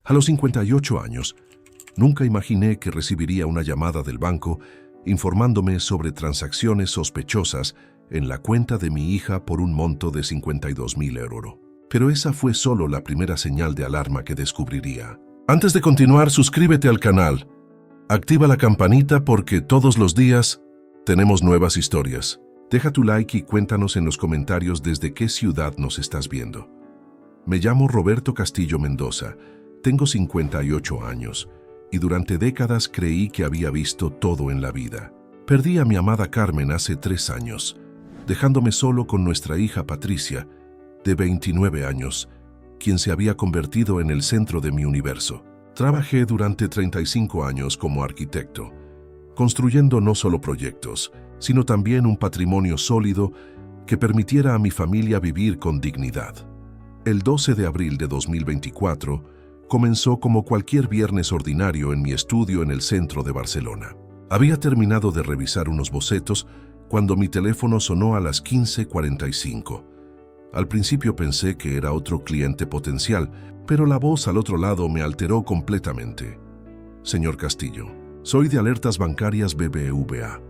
A los 58 años, nunca imaginé que recibiría una llamada del banco informándome sobre transacciones sospechosas en la cuenta de mi hija por un monto de 52.000 euros. Pero esa fue solo la primera señal de alarma que descubriría. Antes de continuar, suscríbete al canal. Activa la campanita porque todos los días tenemos nuevas historias. Deja tu like y cuéntanos en los comentarios desde qué ciudad nos estás viendo. Me llamo Roberto Castillo Mendoza, tengo 58 años y durante décadas creí que había visto todo en la vida. Perdí a mi amada Carmen hace 3 años, dejándome solo con nuestra hija Patricia, de 29 años, quien se había convertido en el centro de mi universo. Trabajé durante 35 años como arquitecto, construyendo no solo proyectos, sino también un patrimonio sólido que permitiera a mi familia vivir con dignidad. El 12 de abril de 2024 comenzó como cualquier viernes ordinario en mi estudio en el centro de Barcelona. Había terminado de revisar unos bocetos cuando mi teléfono sonó a las 15:45. Al principio pensé que era otro cliente potencial, pero la voz al otro lado me alteró completamente. Señor Castillo, soy de Alertas Bancarias BBVA.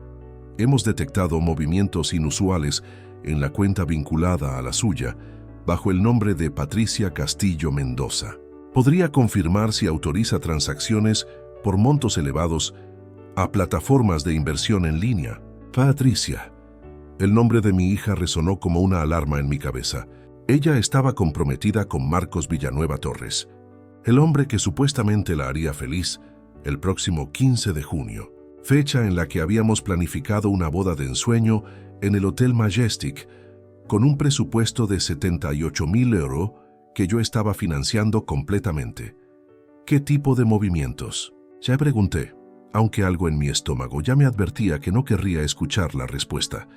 Hemos detectado movimientos inusuales en la cuenta vinculada a la suya, bajo el nombre de Patricia Castillo Mendoza. ¿Podría confirmar si autoriza transacciones por montos elevados a plataformas de inversión en línea? Patricia. El nombre de mi hija resonó como una alarma en mi cabeza. Ella estaba comprometida con Marcos Villanueva Torres, el hombre que supuestamente la haría feliz el próximo 15 de junio, fecha en la que habíamos planificado una boda de ensueño en el Hotel Majestic, con un presupuesto de 78.000 euros que yo estaba financiando completamente. ¿Qué tipo de movimientos? Ya pregunté, aunque algo en mi estómago ya me advertía que no querría escuchar la respuesta.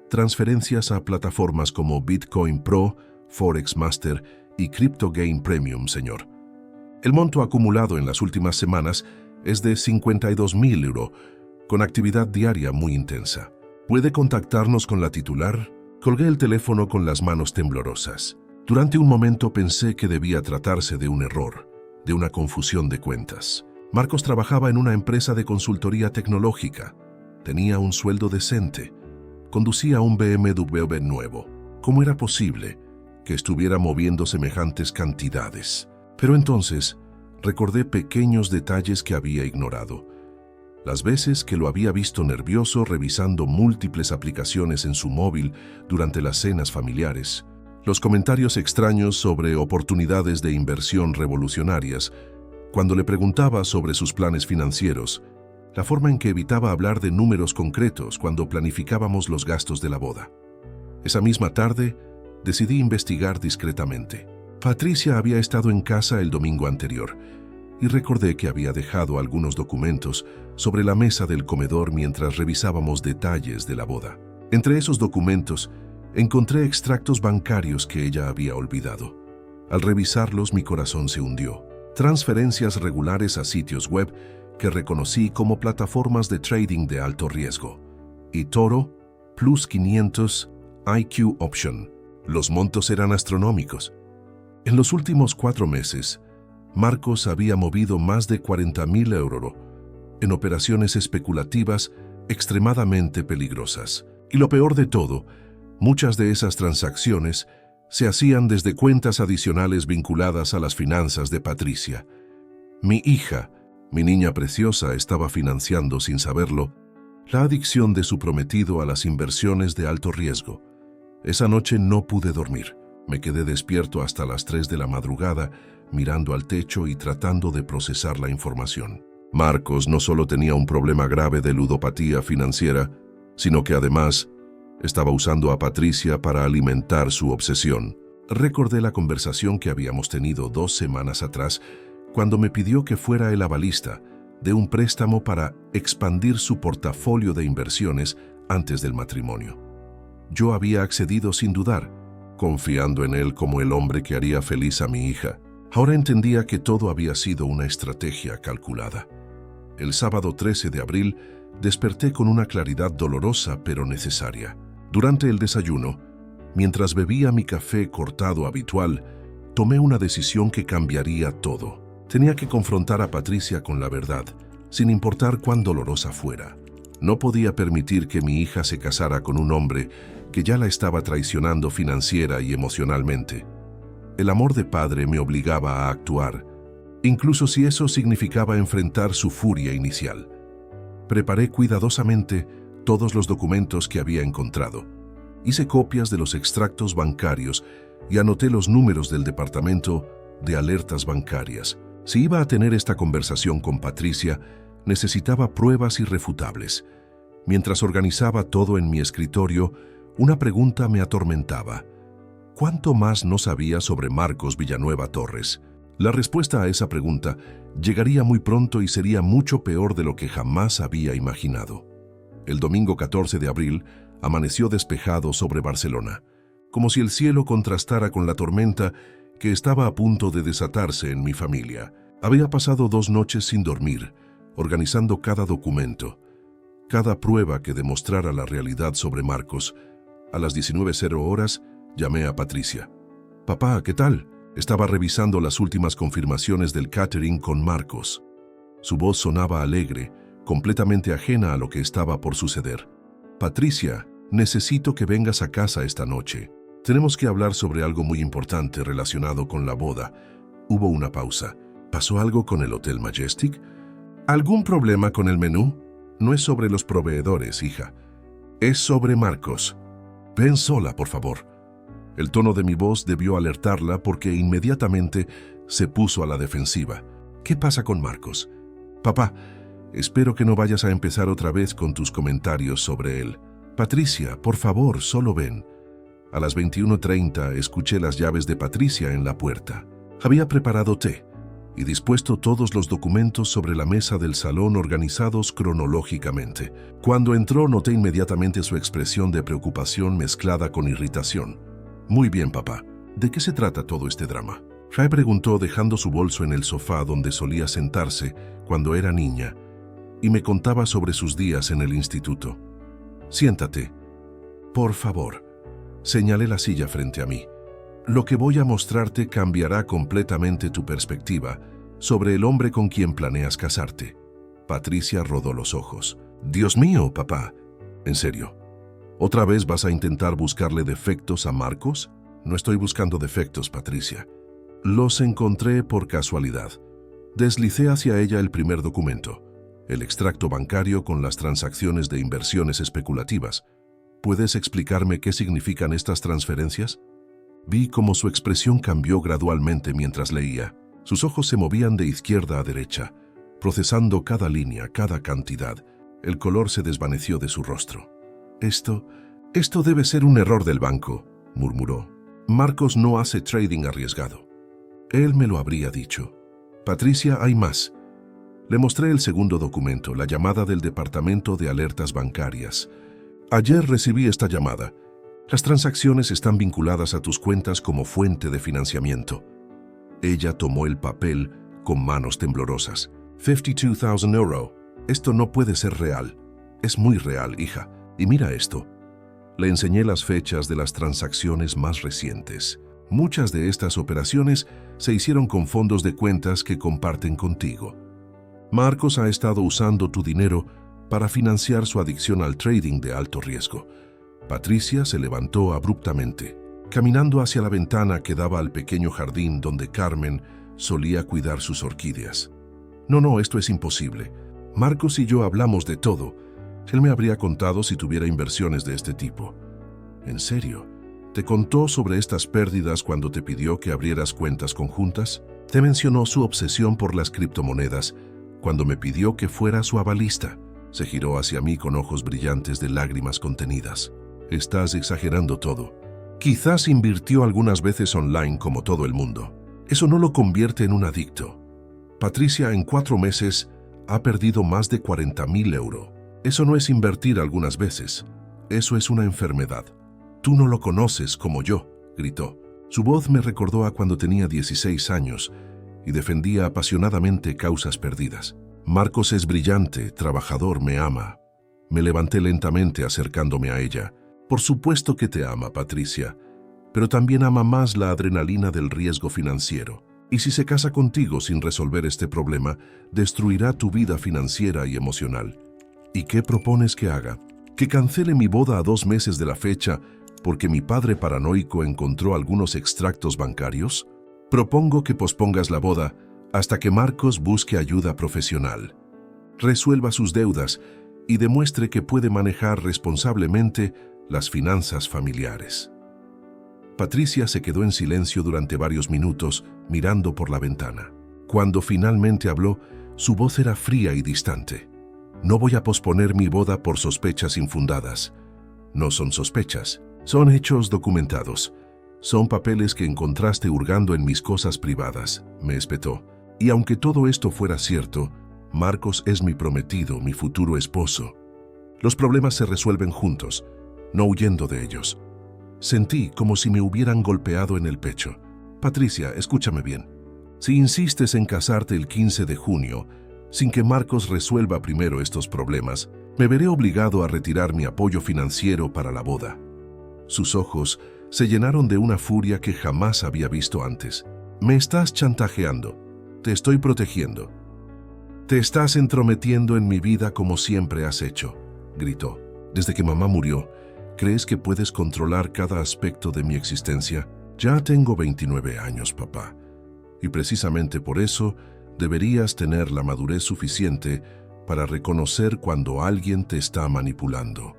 Transferencias a plataformas como Bitcoin Pro, Forex Master y Crypto Game Premium, señor. El monto acumulado en las últimas semanas es de 52.000 euros, con actividad diaria muy intensa. ¿Puede contactarnos con la titular? Colgué el teléfono con las manos temblorosas. Durante un momento pensé que debía tratarse de un error, de una confusión de cuentas. Marcos trabajaba en una empresa de consultoría tecnológica. Tenía un sueldo decente. Conducía un BMW nuevo. ¿Cómo era posible que estuviera moviendo semejantes cantidades? Pero entonces recordé pequeños detalles que había ignorado. Las veces que lo había visto nervioso revisando múltiples aplicaciones en su móvil durante las cenas familiares, los comentarios extraños sobre oportunidades de inversión revolucionarias, cuando le preguntaba sobre sus planes financieros, la forma en que evitaba hablar de números concretos cuando planificábamos los gastos de la boda. Esa misma tarde, decidí investigar discretamente. Patricia había estado en casa el domingo anterior y recordé que había dejado algunos documentos sobre la mesa del comedor mientras revisábamos detalles de la boda. Entre esos documentos, encontré extractos bancarios que ella había olvidado. Al revisarlos, mi corazón se hundió. Transferencias regulares a sitios web que reconocí como plataformas de trading de alto riesgo. eToro, Plus 500, IQ Option. Los montos eran astronómicos. En los últimos 4 meses, Marcos había movido más de 40.000 euros en operaciones especulativas extremadamente peligrosas. Y lo peor de todo, muchas de esas transacciones se hacían desde cuentas adicionales vinculadas a las finanzas de Patricia. Mi hija, mi niña preciosa, estaba financiando, sin saberlo, la adicción de su prometido a las inversiones de alto riesgo. Esa noche no pude dormir. Me quedé despierto hasta las 3 de la madrugada, mirando al techo y tratando de procesar la información. Marcos no solo tenía un problema grave de ludopatía financiera, sino que además estaba usando a Patricia para alimentar su obsesión. Recordé la conversación que habíamos tenido 2 semanas atrás, cuando me pidió que fuera el avalista de un préstamo para expandir su portafolio de inversiones antes del matrimonio. Yo había accedido sin dudar, confiando en él como el hombre que haría feliz a mi hija. Ahora entendía que todo había sido una estrategia calculada. El sábado 13 de abril desperté con una claridad dolorosa pero necesaria. Durante el desayuno, mientras bebía mi café cortado habitual, tomé una decisión que cambiaría todo. Tenía que confrontar a Patricia con la verdad, sin importar cuán dolorosa fuera. No podía permitir que mi hija se casara con un hombre que ya la estaba traicionando financiera y emocionalmente. El amor de padre me obligaba a actuar, incluso si eso significaba enfrentar su furia inicial. Preparé cuidadosamente todos los documentos que había encontrado. Hice copias de los extractos bancarios y anoté los números del departamento de alertas bancarias. Si iba a tener esta conversación con Patricia, necesitaba pruebas irrefutables. Mientras organizaba todo en mi escritorio, una pregunta me atormentaba. ¿Cuánto más no sabía sobre Marcos Villanueva Torres? La respuesta a esa pregunta llegaría muy pronto y sería mucho peor de lo que jamás había imaginado. El domingo 14 de abril amaneció despejado sobre Barcelona, como si el cielo contrastara con la tormenta que estaba a punto de desatarse en mi familia. Había pasado 2 noches sin dormir, organizando cada documento, cada prueba que demostrara la realidad sobre Marcos. A las 19:00 horas llamé a Patricia. «Papá, ¿qué tal?» Estaba revisando las últimas confirmaciones del catering con Marcos. Su voz sonaba alegre, completamente ajena a lo que estaba por suceder. «Patricia, necesito que vengas a casa esta noche. Tenemos que hablar sobre algo muy importante relacionado con la boda». Hubo una pausa. «¿Pasó algo con el Hotel Majestic? ¿Algún problema con el menú?» «No es sobre los proveedores, hija. Es sobre Marcos. Ven sola, por favor». El tono de mi voz debió alertarla porque inmediatamente se puso a la defensiva. «¿Qué pasa con Marcos?» «Papá, espero que no vayas a empezar otra vez con tus comentarios sobre él. Patricia, por favor, solo ven». A las 21:30 escuché las llaves de Patricia en la puerta. Había preparado té y dispuesto todos los documentos sobre la mesa del salón organizados cronológicamente. Cuando entró noté inmediatamente su expresión de preocupación mezclada con irritación. «Muy bien, papá. ¿De qué se trata todo este drama?», Ray preguntó dejando su bolso en el sofá donde solía sentarse cuando era niña y me contaba sobre sus días en el instituto. «Siéntate, por favor». Señalé la silla frente a mí. «Lo que voy a mostrarte cambiará completamente tu perspectiva sobre el hombre con quien planeas casarte». Patricia rodó los ojos. «Dios mío, papá. ¿En serio? ¿Otra vez vas a intentar buscarle defectos a Marcos?» «No estoy buscando defectos, Patricia. Los encontré por casualidad». Deslicé hacia ella el primer documento, el extracto bancario con las transacciones de inversiones especulativas. «¿Puedes explicarme qué significan estas transferencias?». Vi cómo su expresión cambió gradualmente mientras leía. Sus ojos se movían de izquierda a derecha, procesando cada línea, cada cantidad. El color se desvaneció de su rostro. Esto debe ser un error del banco», murmuró. «Marcos no hace trading arriesgado. Él me lo habría dicho». «Patricia, hay más». Le mostré el segundo documento, la llamada del Departamento de Alertas Bancarias. «Ayer recibí esta llamada. Las transacciones están vinculadas a tus cuentas como fuente de financiamiento». Ella tomó el papel con manos temblorosas. €52,000. Esto no puede ser real. Es muy real, hija. Y mira esto». Le enseñé las fechas de las transacciones más recientes. Muchas de estas operaciones se hicieron con fondos de cuentas que comparten contigo. Marcos ha estado usando tu dinero para financiar su adicción al trading de alto riesgo. Patricia se levantó abruptamente, caminando hacia la ventana que daba al pequeño jardín donde Carmen solía cuidar sus orquídeas. No, esto es imposible. Marcos y yo hablamos de todo. Él me habría contado si tuviera inversiones de este tipo». «¿En serio? ¿Te contó sobre estas pérdidas cuando te pidió que abrieras cuentas conjuntas? ¿Te mencionó su obsesión por las criptomonedas cuando me pidió que fuera su avalista?» Se giró hacia mí con ojos brillantes de lágrimas contenidas. «Estás exagerando todo. Quizás invirtió algunas veces online como todo el mundo. Eso no lo convierte en un adicto. Patricia en 4 meses ha perdido más de 40.000 euros. Eso no es invertir algunas veces. Eso es una enfermedad. Tú no lo conoces como yo», gritó. Su voz me recordó a cuando tenía 16 años y defendía apasionadamente causas perdidas. «Marcos es brillante, trabajador, me ama». Me levanté lentamente acercándome a ella. «Por supuesto que te ama, Patricia, pero también ama más la adrenalina del riesgo financiero. Y si se casa contigo sin resolver este problema, destruirá tu vida financiera y emocional. ¿Y qué propones que haga? ¿Que cancele mi boda a 2 meses de la fecha porque mi padre paranoico encontró algunos extractos bancarios? Propongo que pospongas la boda hasta que Marcos busque ayuda profesional, resuelva sus deudas y demuestre que puede manejar responsablemente las finanzas familiares. Patricia se quedó en silencio durante varios minutos, mirando por la ventana. Cuando finalmente habló, su voz era fría y distante. No voy a posponer mi boda por sospechas infundadas. No son sospechas, son hechos documentados. Son papeles que encontraste hurgando en mis cosas privadas, me espetó. Y aunque todo esto fuera cierto, Marcos es mi prometido, mi futuro esposo. Los problemas se resuelven juntos, no huyendo de ellos. Sentí como si me hubieran golpeado en el pecho. Patricia, escúchame bien. Si insistes en casarte el 15 de junio, sin que Marcos resuelva primero estos problemas, me veré obligado a retirar mi apoyo financiero para la boda. Sus ojos se llenaron de una furia que jamás había visto antes. Me estás chantajeando. Te estoy protegiendo. Te estás entrometiendo en mi vida como siempre has hecho, gritó. Desde que mamá murió, ¿crees que puedes controlar cada aspecto de mi existencia? Ya tengo 29 años, papá. Y precisamente por eso deberías tener la madurez suficiente para reconocer cuando alguien te está manipulando.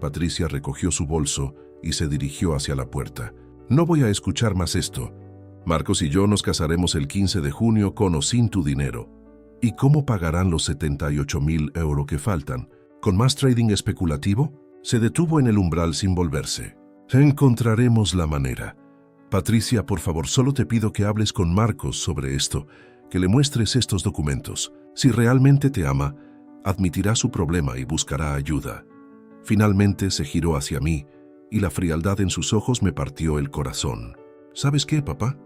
Patricia recogió su bolso y se dirigió hacia la puerta. No voy a escuchar más esto. Marcos y yo nos casaremos el 15 de junio con o sin tu dinero. ¿Y cómo pagarán los 78,000 euros que faltan? ¿Con más trading especulativo? Se detuvo en el umbral sin volverse. Encontraremos la manera. Patricia, por favor, solo te pido que hables con Marcos sobre esto, que le muestres estos documentos. Si realmente te ama, admitirá su problema y buscará ayuda. Finalmente se giró hacia mí y la frialdad en sus ojos me partió el corazón. ¿Sabes qué, papá?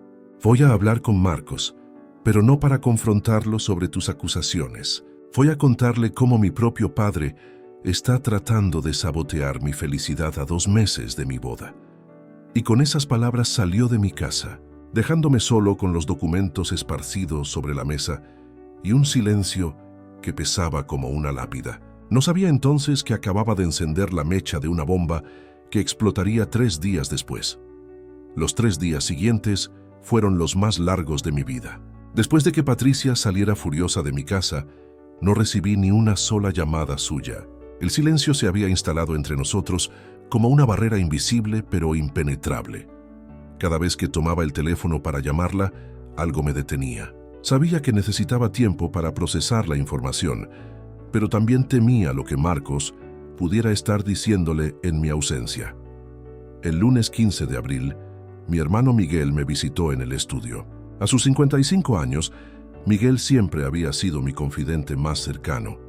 Voy a hablar con Marcos, pero no para confrontarlo sobre tus acusaciones. Voy a contarle cómo mi propio padre está tratando de sabotear mi felicidad a 2 meses de mi boda. Y con esas palabras salió de mi casa, dejándome solo con los documentos esparcidos sobre la mesa y un silencio que pesaba como una lápida. No sabía entonces que acababa de encender la mecha de una bomba que explotaría 3 días después. Los 3 días siguientes fueron los más largos de mi vida. Después de que Patricia saliera furiosa de mi casa, no recibí ni una sola llamada suya. El silencio se había instalado entre nosotros como una barrera invisible pero impenetrable. Cada vez que tomaba el teléfono para llamarla, algo me detenía. Sabía que necesitaba tiempo para procesar la información, pero también temía lo que Marcos pudiera estar diciéndole en mi ausencia. El lunes 15 de abril, mi hermano Miguel me visitó en el estudio. A sus 55 años, Miguel siempre había sido mi confidente más cercano,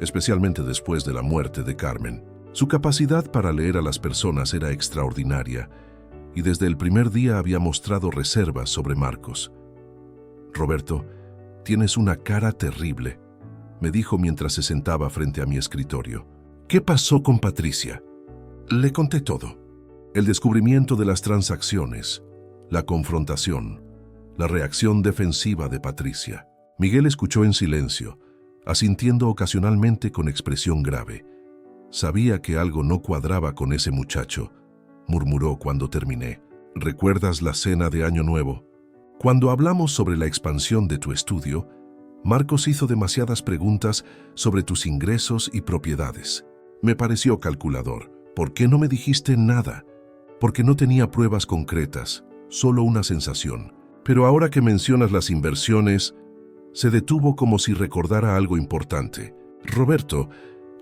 especialmente después de la muerte de Carmen. Su capacidad para leer a las personas era extraordinaria y desde el primer día había mostrado reservas sobre Marcos. «Roberto, tienes una cara terrible», me dijo mientras se sentaba frente a mi escritorio. «¿Qué pasó con Patricia?» Le conté todo. El descubrimiento de las transacciones, la confrontación, la reacción defensiva de Patricia. Miguel escuchó en silencio, asintiendo ocasionalmente con expresión grave. Sabía que algo no cuadraba con ese muchacho, murmuró cuando terminé. ¿Recuerdas la cena de Año Nuevo? Cuando hablamos sobre la expansión de tu estudio, Marcos hizo demasiadas preguntas sobre tus ingresos y propiedades. Me pareció calculador. ¿Por qué no me dijiste nada? Porque no tenía pruebas concretas, solo una sensación. Pero ahora que mencionas las inversiones, se detuvo como si recordara algo importante. Roberto,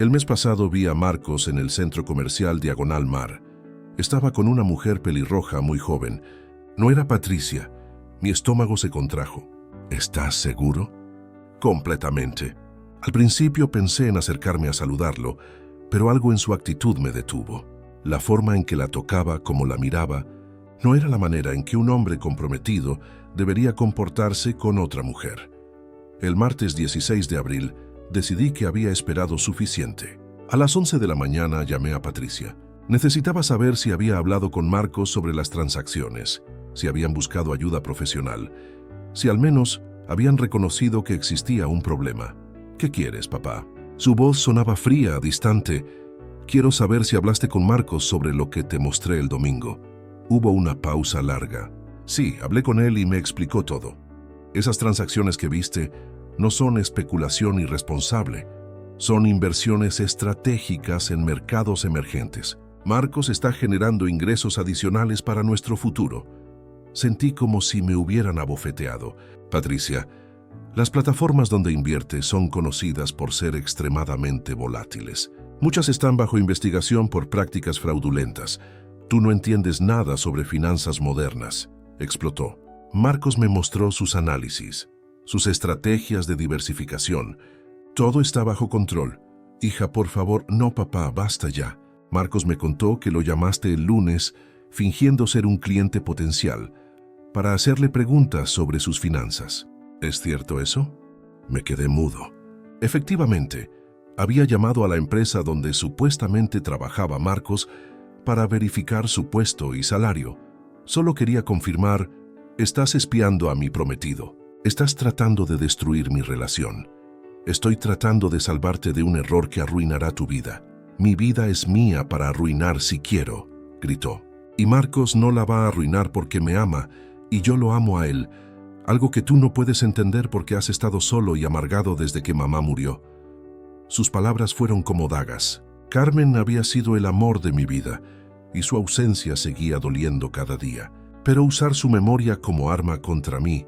el mes pasado vi a Marcos en el centro comercial Diagonal Mar. Estaba con una mujer pelirroja muy joven. No era Patricia. Mi estómago se contrajo. ¿Estás seguro? Completamente. Al principio pensé en acercarme a saludarlo, pero algo en su actitud me detuvo. La forma en que la tocaba, como la miraba, no era la manera en que un hombre comprometido debería comportarse con otra mujer. El martes 16 de abril decidí que había esperado suficiente. A las 11 de la mañana llamé a Patricia. Necesitaba saber si había hablado con Marcos sobre las transacciones, si habían buscado ayuda profesional Si al menos habían reconocido que existía un problema. ¿Qué quieres, papá? Su voz sonaba fría, distante. Quiero saber si hablaste con Marcos sobre lo que te mostré el domingo. Hubo una pausa larga. Sí, hablé con él y me explicó todo. Esas transacciones que viste no son especulación irresponsable. Son inversiones estratégicas en mercados emergentes. Marcos está generando ingresos adicionales para nuestro futuro. Sentí como si me hubieran abofeteado. Patricia, las plataformas donde invierte son conocidas por ser extremadamente volátiles. Muchas están bajo investigación por prácticas fraudulentas. Tú no entiendes nada sobre finanzas modernas, explotó. Marcos me mostró sus análisis, sus estrategias de diversificación. Todo está bajo control. Hija, por favor, no, papá, basta ya. Marcos me contó que lo llamaste el lunes fingiendo ser un cliente potencial para hacerle preguntas sobre sus finanzas. ¿Es cierto eso? Me quedé mudo. Efectivamente, había llamado a la empresa donde supuestamente trabajaba Marcos para verificar su puesto y salario. Solo quería confirmar, estás espiando a mi prometido. Estás tratando de destruir mi relación. Estoy tratando de salvarte de un error que arruinará tu vida. Mi vida es mía para arruinar si quiero, gritó. Y Marcos no la va a arruinar porque me ama, y yo lo amo a él. Algo que tú no puedes entender porque has estado solo y amargado desde que mamá murió. Sus palabras fueron como dagas. Carmen había sido el amor de mi vida, y su ausencia seguía doliendo cada día. Pero usar su memoria como arma contra mí.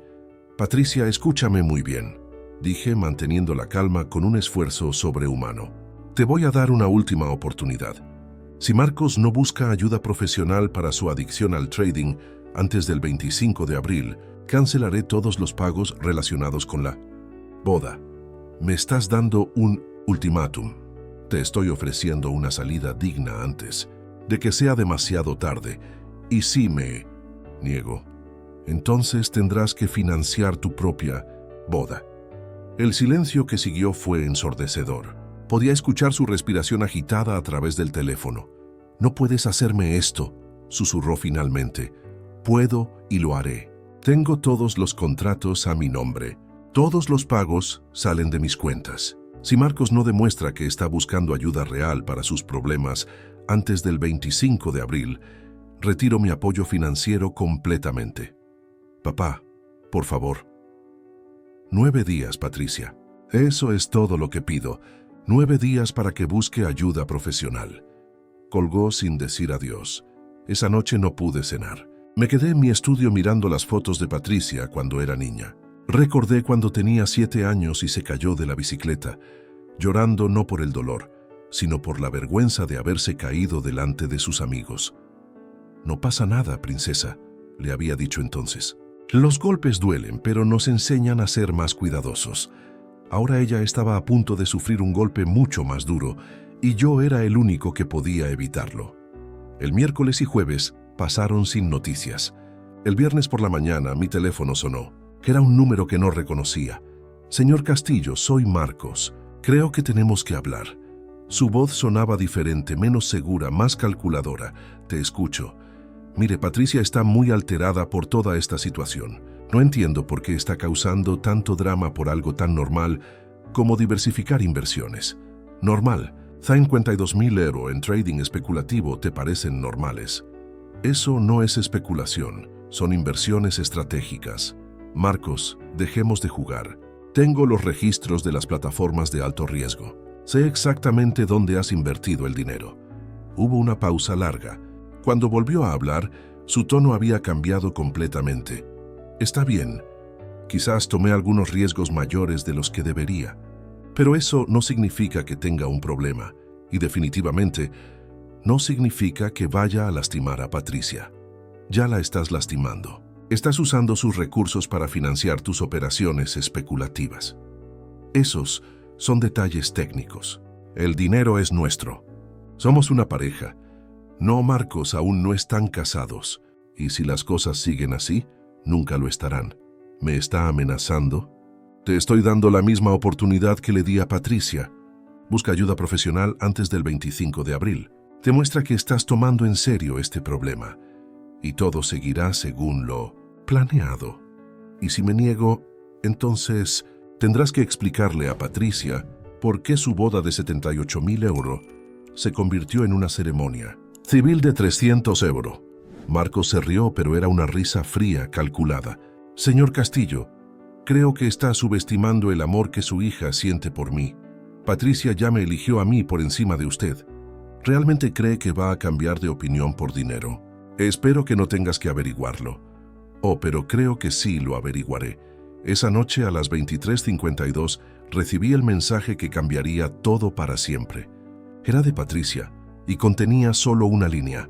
Patricia, escúchame muy bien, dije manteniendo la calma con un esfuerzo sobrehumano. Te voy a dar una última oportunidad. Si Marcos no busca ayuda profesional para su adicción al trading antes del 25 de abril, cancelaré todos los pagos relacionados con la boda. Me estás dando un ultimátum. Te estoy ofreciendo una salida digna antes de que sea demasiado tarde. Y si me niego, entonces tendrás que financiar tu propia boda. El silencio que siguió fue ensordecedor. Podía escuchar su respiración agitada a través del teléfono. No puedes hacerme esto, susurró finalmente. Puedo y lo haré. Tengo todos los contratos a mi nombre. Todos los pagos salen de mis cuentas. Si Marcos no demuestra que está buscando ayuda real para sus problemas antes del 25 de abril, retiro mi apoyo financiero completamente. Papá, por favor. 9 días, Patricia. Eso es todo lo que pido. 9 días para que busque ayuda profesional. Colgó sin decir adiós. Esa noche no pude cenar. Me quedé en mi estudio mirando las fotos de Patricia cuando era niña. Recordé cuando tenía 7 años y se cayó de la bicicleta, llorando no por el dolor, sino por la vergüenza de haberse caído delante de sus amigos. No pasa nada, princesa, le había dicho entonces. Los golpes duelen, pero nos enseñan a ser más cuidadosos. Ahora ella estaba a punto de sufrir un golpe mucho más duro, y yo era el único que podía evitarlo. El miércoles y jueves pasaron sin noticias. El viernes por la mañana mi teléfono sonó. Era un número que no reconocía. Señor Castillo, soy Marcos. Creo que tenemos que hablar. Su voz sonaba diferente, menos segura, más calculadora. Te escucho. Mire, Patricia está muy alterada por toda esta situación. No entiendo por qué está causando tanto drama por algo tan normal como diversificar inversiones. Normal. 52.000 euros en trading especulativo te parecen normales. Eso no es especulación, son inversiones estratégicas. Marcos, dejemos de jugar. Tengo los registros de las plataformas de alto riesgo. Sé exactamente dónde has invertido el dinero. Hubo una pausa larga. Cuando volvió a hablar, su tono había cambiado completamente. Está bien, quizás tomé algunos riesgos mayores de los que debería, pero eso no significa que tenga un problema, y definitivamente no significa que vaya a lastimar a Patricia. Ya la estás lastimando. Estás usando sus recursos para financiar tus operaciones especulativas. Esos son detalles técnicos. El dinero es nuestro. Somos una pareja. No, Marcos, aún no están casados. Y si las cosas siguen así, nunca lo estarán. ¿Me está amenazando? Te estoy dando la misma oportunidad que le di a Patricia. Busca ayuda profesional antes del 25 de abril. Demuestra que estás tomando en serio este problema. Y todo seguirá según lo planeado. Y si me niego, entonces tendrás que explicarle a Patricia por qué su boda de 78.000 euros se convirtió en una ceremonia civil de 300 euros. Marcos se rió, pero era una risa fría, calculada. Señor Castillo, creo que está subestimando el amor que su hija siente por mí. Patricia ya me eligió a mí por encima de usted. ¿Realmente cree que va a cambiar de opinión por dinero? Espero que no tengas que averiguarlo. Oh, pero creo que sí lo averiguaré. Esa noche a las 23:52 recibí el mensaje que cambiaría todo para siempre. Era de Patricia y contenía solo una línea.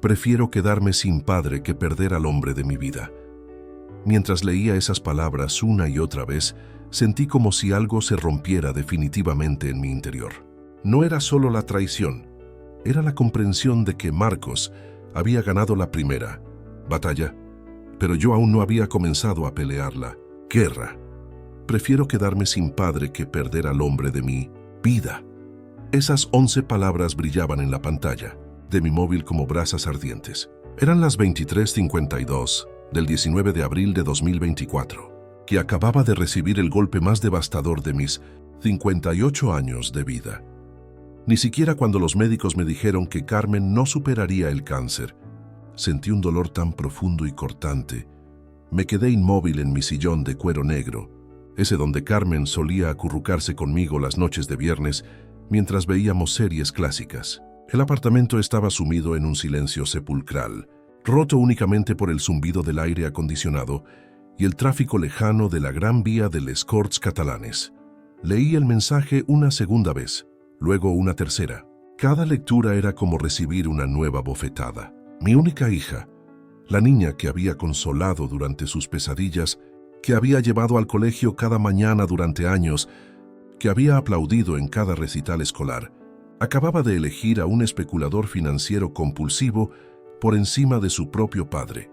Prefiero quedarme sin padre que perder al hombre de mi vida. Mientras leía esas palabras una y otra vez, sentí como si algo se rompiera definitivamente en mi interior. No era solo la traición, era la comprensión de que Marcos había ganado la primera batalla, pero yo aún no había comenzado a pelear la guerra. Prefiero quedarme sin padre que perder al hombre de mi vida. Esas 11 palabras brillaban en la pantalla de mi móvil como brasas ardientes. Eran las 23:52 del 19 de abril de 2024, que acababa de recibir el golpe más devastador de mis 58 años de vida. Ni siquiera cuando los médicos me dijeron que Carmen no superaría el cáncer, sentí un dolor tan profundo y cortante. Me quedé inmóvil en mi sillón de cuero negro, ese donde Carmen solía acurrucarse conmigo las noches de viernes mientras veíamos series clásicas. El apartamento estaba sumido en un silencio sepulcral, roto únicamente por el zumbido del aire acondicionado y el tráfico lejano de la Gran Vía de les Corts Catalanes. Leí el mensaje una segunda vez, luego una tercera. Cada lectura era como recibir una nueva bofetada. Mi única hija, la niña que había consolado durante sus pesadillas, que había llevado al colegio cada mañana durante años, que había aplaudido en cada recital escolar, acababa de elegir a un especulador financiero compulsivo por encima de su propio padre.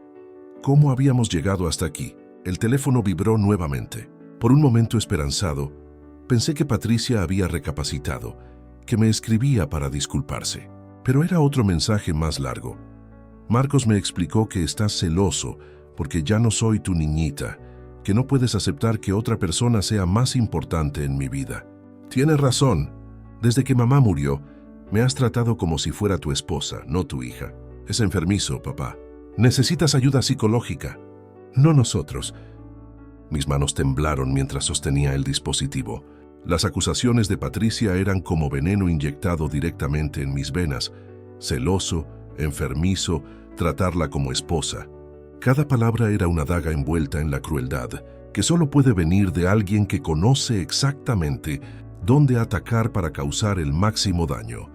¿Cómo habíamos llegado hasta aquí? El teléfono vibró nuevamente. Por un momento esperanzado, pensé que Patricia había recapacitado, que me escribía para disculparse. Pero era otro mensaje más largo. Marcos me explicó que estás celoso porque ya no soy tu niñita, que no puedes aceptar que otra persona sea más importante en mi vida. Tienes razón. Desde que mamá murió, me has tratado como si fuera tu esposa, no tu hija. Es enfermizo, papá. Necesitas ayuda psicológica. No nosotros. Mis manos temblaron mientras sostenía el dispositivo. Las acusaciones de Patricia eran como veneno inyectado directamente en mis venas. Celoso, enfermizo, tratarla como esposa. Cada palabra era una daga envuelta en la crueldad, que solo puede venir de alguien que conoce exactamente dónde atacar para causar el máximo daño.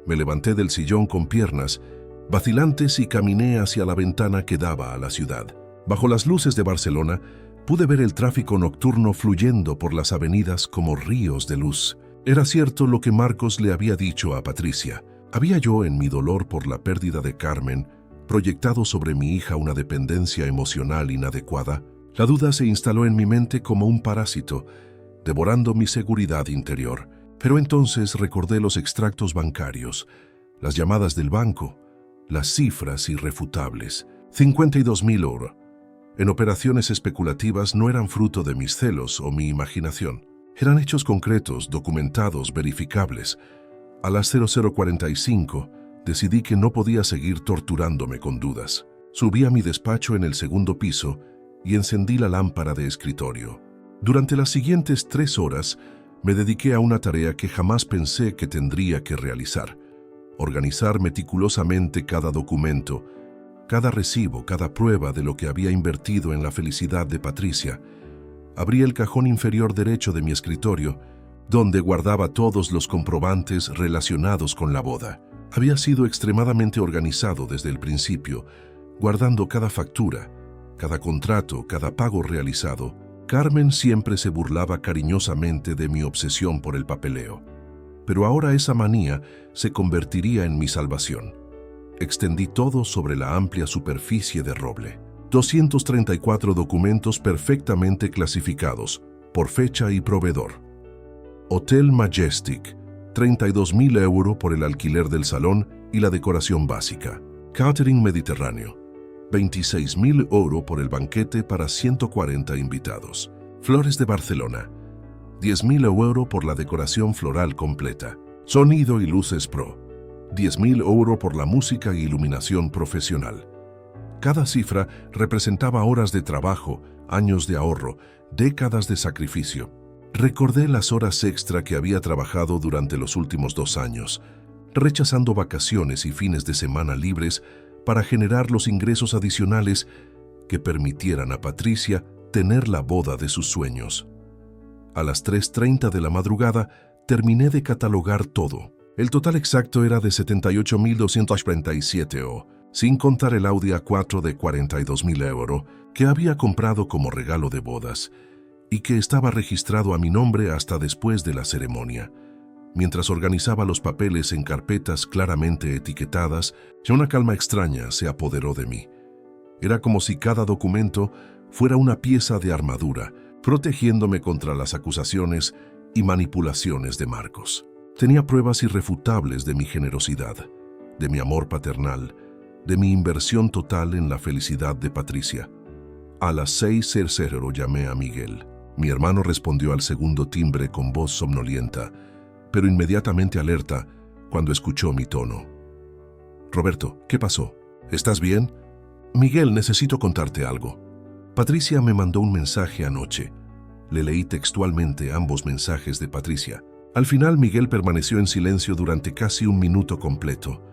Me levanté del sillón con piernas vacilantes y caminé hacia la ventana que daba a la ciudad. Bajo las luces de Barcelona, pude ver el tráfico nocturno fluyendo por las avenidas como ríos de luz. Era cierto lo que Marcos le había dicho a Patricia. ¿Había yo, en mi dolor por la pérdida de Carmen, proyectado sobre mi hija una dependencia emocional inadecuada? La duda se instaló en mi mente como un parásito, devorando mi seguridad interior. Pero entonces recordé los extractos bancarios, las llamadas del banco, las cifras irrefutables. 52.000 euros. En operaciones especulativas no eran fruto de mis celos o mi imaginación. Eran hechos concretos, documentados, verificables. A las 00:45 decidí que no podía seguir torturándome con dudas. Subí a mi despacho en el segundo piso y encendí la lámpara de escritorio. Durante las siguientes 3 horas me dediqué a una tarea que jamás pensé que tendría que realizar: organizar meticulosamente cada documento, cada recibo, cada prueba de lo que había invertido en la felicidad de Patricia. Abrí el cajón inferior derecho de mi escritorio, donde guardaba todos los comprobantes relacionados con la boda. Había sido extremadamente organizado desde el principio, guardando cada factura, cada contrato, cada pago realizado. Carmen siempre se burlaba cariñosamente de mi obsesión por el papeleo. Pero ahora esa manía se convertiría en mi salvación. Extendí todo sobre la amplia superficie de roble. 234 documentos perfectamente clasificados, por fecha y proveedor. Hotel Majestic, 32.000 euros por el alquiler del salón y la decoración básica. Catering Mediterráneo, 26.000 € por el banquete para 140 invitados. Flores de Barcelona, 10.000 € por la decoración floral completa. Sonido y luces pro, 10.000 € por la música e iluminación profesional. Cada cifra representaba horas de trabajo, años de ahorro, décadas de sacrificio. Recordé las horas extra que había trabajado durante los últimos 2 años, rechazando vacaciones y fines de semana libres para generar los ingresos adicionales que permitieran a Patricia tener la boda de sus sueños. A las 3:30 de la madrugada terminé de catalogar todo. El total exacto era de 78.237 €, sin contar el Audi A4 de 42.000 € que había comprado como regalo de bodas y que estaba registrado a mi nombre hasta después de la ceremonia. Mientras organizaba los papeles en carpetas claramente etiquetadas, ya una calma extraña se apoderó de mí. Era como si cada documento fuera una pieza de armadura, protegiéndome contra las acusaciones y manipulaciones de Marcos. Tenía pruebas irrefutables de mi generosidad, de mi amor paternal, de mi inversión total en la felicidad de Patricia. A las 6:00 llamé a Miguel. Mi hermano respondió al segundo timbre con voz somnolienta, pero inmediatamente alerta cuando escuchó mi tono. «Roberto, ¿qué pasó? ¿Estás bien?» «Miguel, necesito contarte algo. Patricia me mandó un mensaje anoche». Le leí textualmente ambos mensajes de Patricia. Al final, Miguel permaneció en silencio durante casi 1 minuto completo.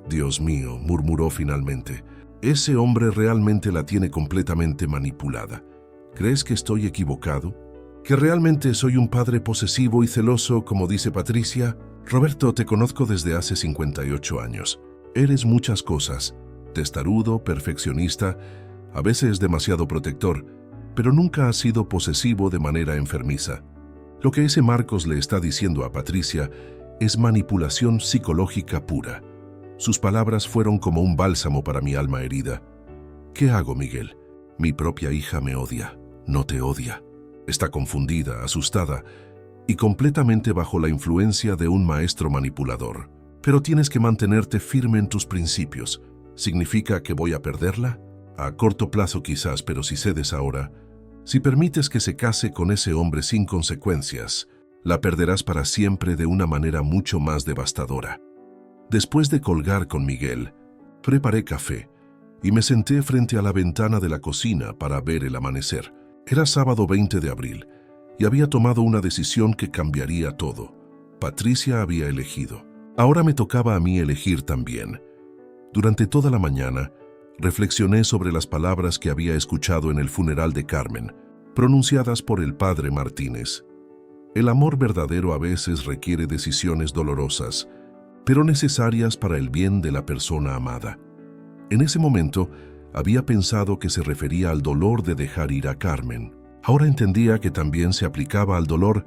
«Dios mío», murmuró finalmente, «ese hombre realmente la tiene completamente manipulada. ¿Crees que estoy equivocado? ¿Que realmente soy un padre posesivo y celoso, como dice Patricia? Roberto, te conozco desde hace 58 años. Eres muchas cosas. Testarudo, perfeccionista, a veces demasiado protector, pero nunca has sido posesivo de manera enfermiza. Lo que ese Marcos le está diciendo a Patricia es manipulación psicológica pura. Sus palabras fueron como un bálsamo para mi alma herida. ¿Qué hago, Miguel? Mi propia hija me odia, no te odia. Está confundida, asustada y completamente bajo la influencia de un maestro manipulador. Pero tienes que mantenerte firme en tus principios. ¿Significa que voy a perderla? A corto plazo quizás, pero si cedes ahora, si permites que se case con ese hombre sin consecuencias, la perderás para siempre de una manera mucho más devastadora. Después de colgar con Miguel, preparé café y me senté frente a la ventana de la cocina para ver el amanecer. Era sábado 20 de abril y había tomado una decisión que cambiaría todo. Patricia había elegido. Ahora me tocaba a mí elegir también. Durante toda la mañana, reflexioné sobre las palabras que había escuchado en el funeral de Carmen, pronunciadas por el padre Martínez. El amor verdadero a veces requiere decisiones dolorosas, pero necesarias para el bien de la persona amada. En ese momento, había pensado que se refería al dolor de dejar ir a Carmen. Ahora entendía que también se aplicaba al dolor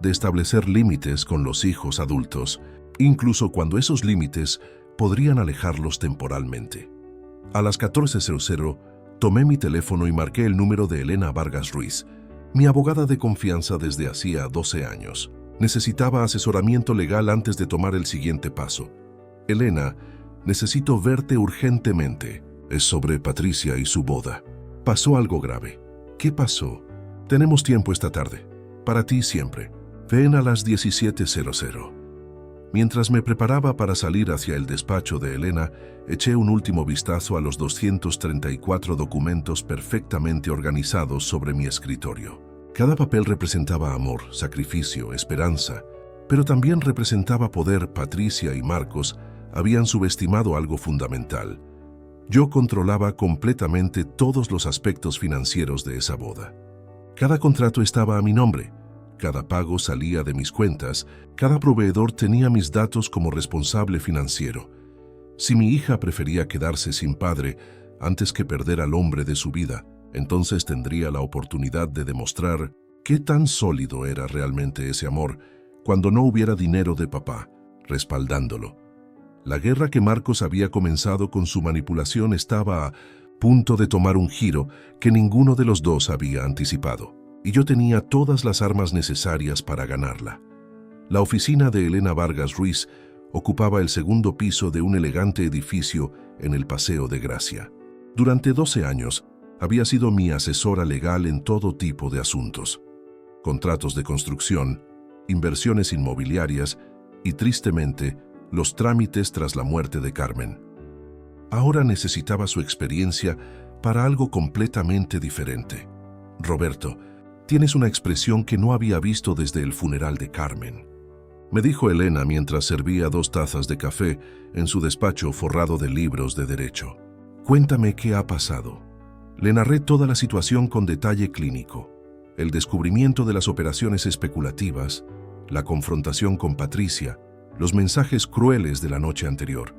de establecer límites con los hijos adultos, incluso cuando esos límites podrían alejarlos temporalmente. A las 14:00 tomé mi teléfono y marqué el número de Elena Vargas Ruiz, mi abogada de confianza desde hacía 12 años. Necesitaba asesoramiento legal antes de tomar el siguiente paso. «Elena, necesito verte urgentemente. Es sobre Patricia y su boda. Pasó algo grave». «¿Qué pasó?» «Tenemos tiempo esta tarde. Para ti siempre. Ven a las 17:00. Mientras me preparaba para salir hacia el despacho de Elena, eché un último vistazo a los 234 documentos perfectamente organizados sobre mi escritorio. Cada papel representaba amor, sacrificio, esperanza, pero también representaba poder. Patricia y Marcos habían subestimado algo fundamental. Yo controlaba completamente todos los aspectos financieros de esa boda. Cada contrato estaba a mi nombre. Cada pago salía de mis cuentas, cada proveedor tenía mis datos como responsable financiero. Si mi hija prefería quedarse sin padre antes que perder al hombre de su vida, entonces tendría la oportunidad de demostrar qué tan sólido era realmente ese amor cuando no hubiera dinero de papá respaldándolo. La guerra que Marcos había comenzado con su manipulación estaba a punto de tomar un giro que ninguno de los dos había anticipado. Y yo tenía todas las armas necesarias para ganarla. La oficina de Elena Vargas Ruiz ocupaba el segundo piso de un elegante edificio en el Paseo de Gracia. Durante 12 años, había sido mi asesora legal en todo tipo de asuntos. Contratos de construcción, inversiones inmobiliarias y, tristemente, los trámites tras la muerte de Carmen. Ahora necesitaba su experiencia para algo completamente diferente. Roberto, tienes una expresión que no había visto desde el funeral de Carmen, me dijo Elena mientras servía 2 tazas de café en su despacho forrado de libros de derecho. Cuéntame qué ha pasado. Le narré toda la situación con detalle clínico. El descubrimiento de las operaciones especulativas, la confrontación con Patricia, los mensajes crueles de la noche anterior.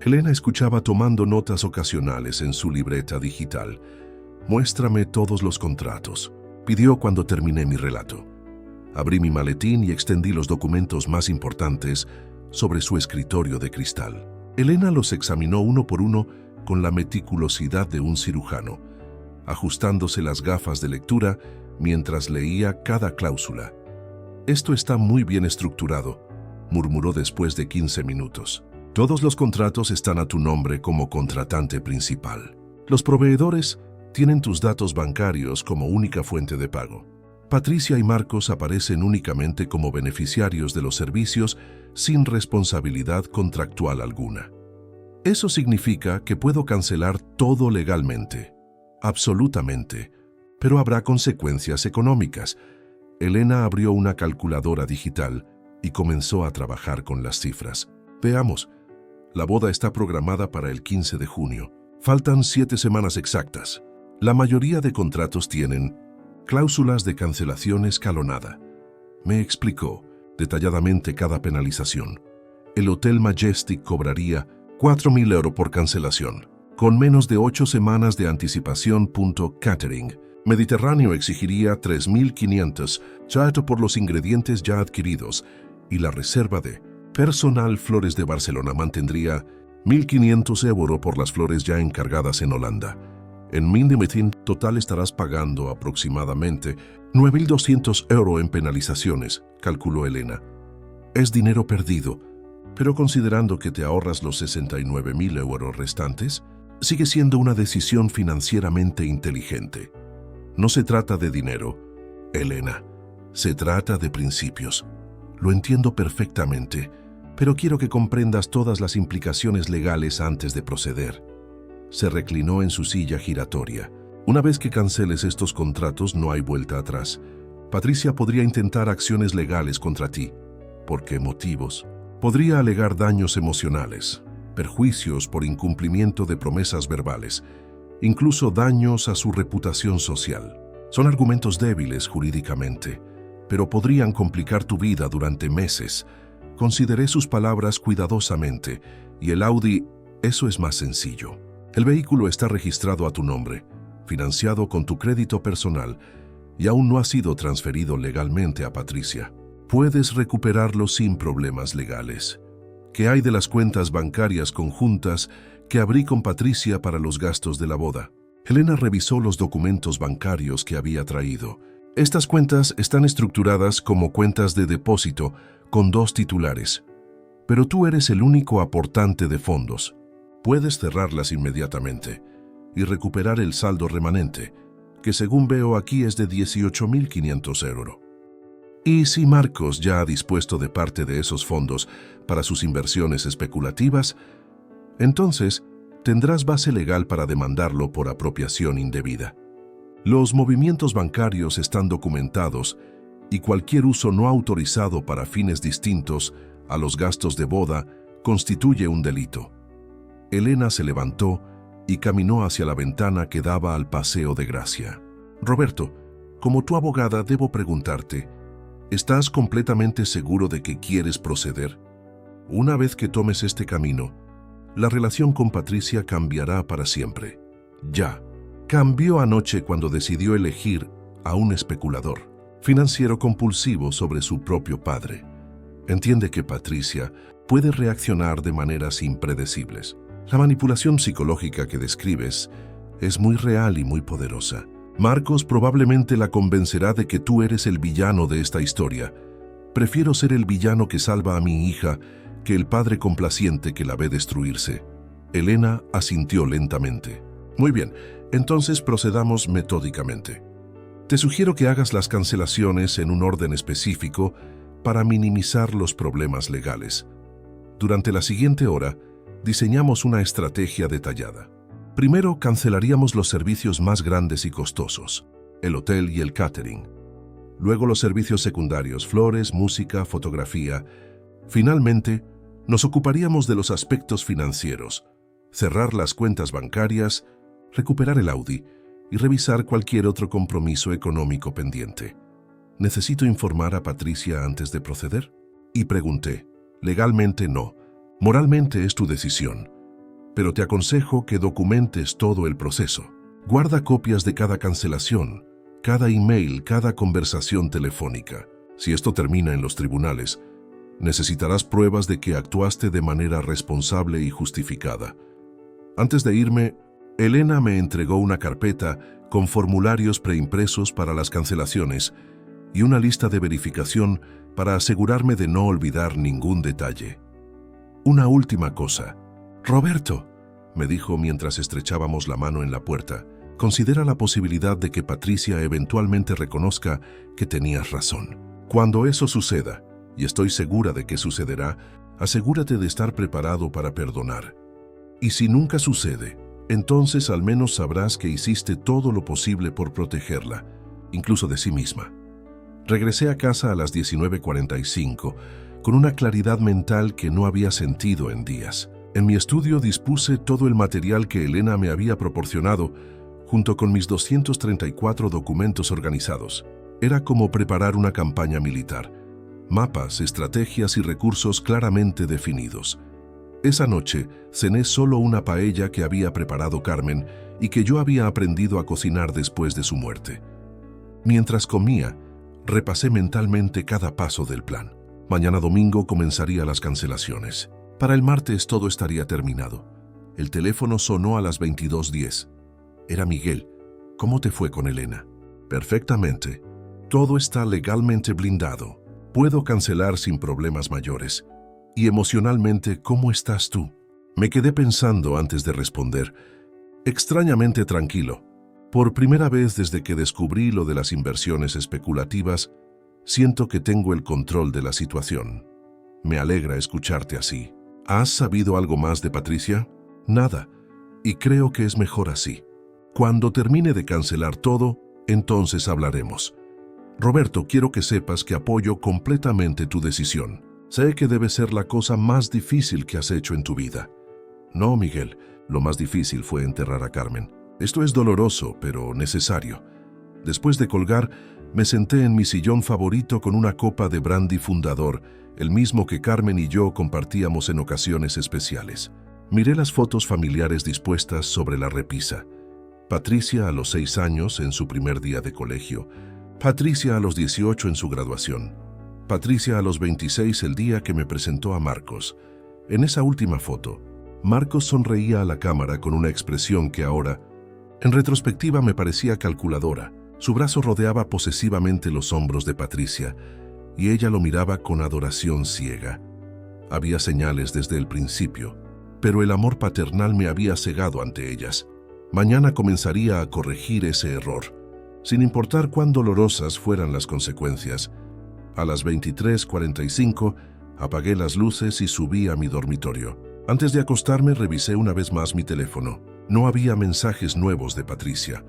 Elena escuchaba tomando notas ocasionales en su libreta digital. Muéstrame todos los contratos, pidió cuando terminé mi relato. Abrí mi maletín y extendí los documentos más importantes sobre su escritorio de cristal. Elena los examinó uno por uno con la meticulosidad de un cirujano, ajustándose las gafas de lectura mientras leía cada cláusula. Esto está muy bien estructurado, murmuró después de 15 minutos. Todos los contratos están a tu nombre como contratante principal. Los proveedores tienen tus datos bancarios como única fuente de pago. Patricia y Marcos aparecen únicamente como beneficiarios de los servicios sin responsabilidad contractual alguna. Eso significa que puedo cancelar todo legalmente, absolutamente, pero habrá consecuencias económicas. Elena abrió una calculadora digital y comenzó a trabajar con las cifras. Veamos, la boda está programada para el 15 de junio. Faltan 7 semanas exactas. La mayoría de contratos tienen cláusulas de cancelación escalonada. Me explicó detalladamente cada penalización. El Hotel Majestic cobraría 4.000 euros por cancelación, con menos de 8 semanas de anticipación. Catering Mediterráneo exigiría 3.500 chato por los ingredientes ya adquiridos, y la reserva de personal Flores de Barcelona mantendría 1.500 euros por las flores ya encargadas en Holanda. En Mindemetin total estarás pagando aproximadamente 9.200 euros en penalizaciones, calculó Elena. Es dinero perdido, pero considerando que te ahorras los 69.000 euros restantes, sigue siendo una decisión financieramente inteligente. No se trata de dinero, Elena, se trata de principios. Lo entiendo perfectamente, pero quiero que comprendas todas las implicaciones legales antes de proceder. Se reclinó en su silla giratoria. Una vez que canceles estos contratos, no hay vuelta atrás. Patricia podría intentar acciones legales contra ti. ¿Por qué motivos? Podría alegar daños emocionales, perjuicios por incumplimiento de promesas verbales, incluso daños a su reputación social. Son argumentos débiles jurídicamente, pero podrían complicar tu vida durante meses. Consideré sus palabras cuidadosamente, y el Audi, eso es más sencillo. El vehículo está registrado a tu nombre, financiado con tu crédito personal, y aún no ha sido transferido legalmente a Patricia. Puedes recuperarlo sin problemas legales. ¿Qué hay de las cuentas bancarias conjuntas que abrí con Patricia para los gastos de la boda? Elena revisó los documentos bancarios que había traído. Estas cuentas están estructuradas como cuentas de depósito con 2 titulares, pero tú eres el único aportante de fondos. Puedes cerrarlas inmediatamente y recuperar el saldo remanente, que según veo aquí es de 18.500 euros. Y si Marcos ya ha dispuesto de parte de esos fondos para sus inversiones especulativas, entonces tendrás base legal para demandarlo por apropiación indebida. Los movimientos bancarios están documentados y cualquier uso no autorizado para fines distintos a los gastos de boda constituye un delito. Elena se levantó y caminó hacia la ventana que daba al Paseo de Gracia. Roberto, como tu abogada debo preguntarte, ¿estás completamente seguro de que quieres proceder? Una vez que tomes este camino, la relación con Patricia cambiará para siempre. Ya. Cambió anoche cuando decidió elegir a un especulador financiero compulsivo sobre su propio padre. Entiende que Patricia puede reaccionar de maneras impredecibles. La manipulación psicológica que describes es muy real y muy poderosa. Marcos probablemente la convencerá de que tú eres el villano de esta historia. Prefiero ser el villano que salva a mi hija que el padre complaciente que la ve destruirse. Elena asintió lentamente. Muy bien, entonces procedamos metódicamente. Te sugiero que hagas las cancelaciones en un orden específico para minimizar los problemas legales. Durante la siguiente hora, diseñamos una estrategia detallada. Primero, cancelaríamos los servicios más grandes y costosos, el hotel y el catering. Luego los servicios secundarios, flores, música, fotografía. Finalmente, nos ocuparíamos de los aspectos financieros, cerrar las cuentas bancarias, recuperar el Audi y revisar cualquier otro compromiso económico pendiente. ¿Necesito informar a Patricia antes de proceder? Y pregunté, legalmente no, moralmente es tu decisión, pero te aconsejo que documentes todo el proceso. Guarda copias de cada cancelación, cada email, cada conversación telefónica. Si esto termina en los tribunales, necesitarás pruebas de que actuaste de manera responsable y justificada. Antes de irme, Elena me entregó una carpeta con formularios preimpresos para las cancelaciones y una lista de verificación para asegurarme de no olvidar ningún detalle. Una última cosa. Roberto, me dijo mientras estrechábamos la mano en la puerta, considera la posibilidad de que Patricia eventualmente reconozca que tenías razón. Cuando eso suceda, y estoy segura de que sucederá, asegúrate de estar preparado para perdonar. Y si nunca sucede, entonces al menos sabrás que hiciste todo lo posible por protegerla, incluso de sí misma. Regresé a casa a las 19:45, con una claridad mental que no había sentido en días. En mi estudio dispuse todo el material que Elena me había proporcionado, junto con mis 234 documentos organizados. Era como preparar una campaña militar. Mapas, estrategias y recursos claramente definidos. Esa noche cené solo una paella que había preparado Carmen y que yo había aprendido a cocinar después de su muerte. Mientras comía, repasé mentalmente cada paso del plan. Mañana domingo comenzaría las cancelaciones. Para el martes todo estaría terminado. El teléfono sonó a las 22:10. Era Miguel. ¿Cómo te fue con Elena? Perfectamente. Todo está legalmente blindado. Puedo cancelar sin problemas mayores. Y emocionalmente, ¿cómo estás tú? Me quedé pensando antes de responder. Extrañamente tranquilo. Por primera vez desde que descubrí lo de las inversiones especulativas, siento que tengo el control de la situación. Me alegra escucharte así. ¿Has sabido algo más de Patricia? Nada. Y creo que es mejor así. Cuando termine de cancelar todo, entonces hablaremos. Roberto, quiero que sepas que apoyo completamente tu decisión. Sé que debe ser la cosa más difícil que has hecho en tu vida. No, Miguel, lo más difícil fue enterrar a Carmen. Esto es doloroso, pero necesario. Después de colgar, me senté en mi sillón favorito con una copa de brandy fundador, el mismo que Carmen y yo compartíamos en ocasiones especiales. Miré las fotos familiares dispuestas sobre la repisa. Patricia a los 6 años en su primer día de colegio. Patricia a los 18 en su graduación. Patricia a los 26 el día que me presentó a Marcos. En esa última foto, Marcos sonreía a la cámara con una expresión que ahora, en retrospectiva, me parecía calculadora. Su brazo rodeaba posesivamente los hombros de Patricia y ella lo miraba con adoración ciega. Había señales desde el principio, pero el amor paternal me había cegado ante ellas. Mañana comenzaría a corregir ese error, sin importar cuán dolorosas fueran las consecuencias. A las 23:45 apagué las luces y subí a mi dormitorio. Antes de acostarme revisé una vez más mi teléfono. No había mensajes nuevos de Patricia.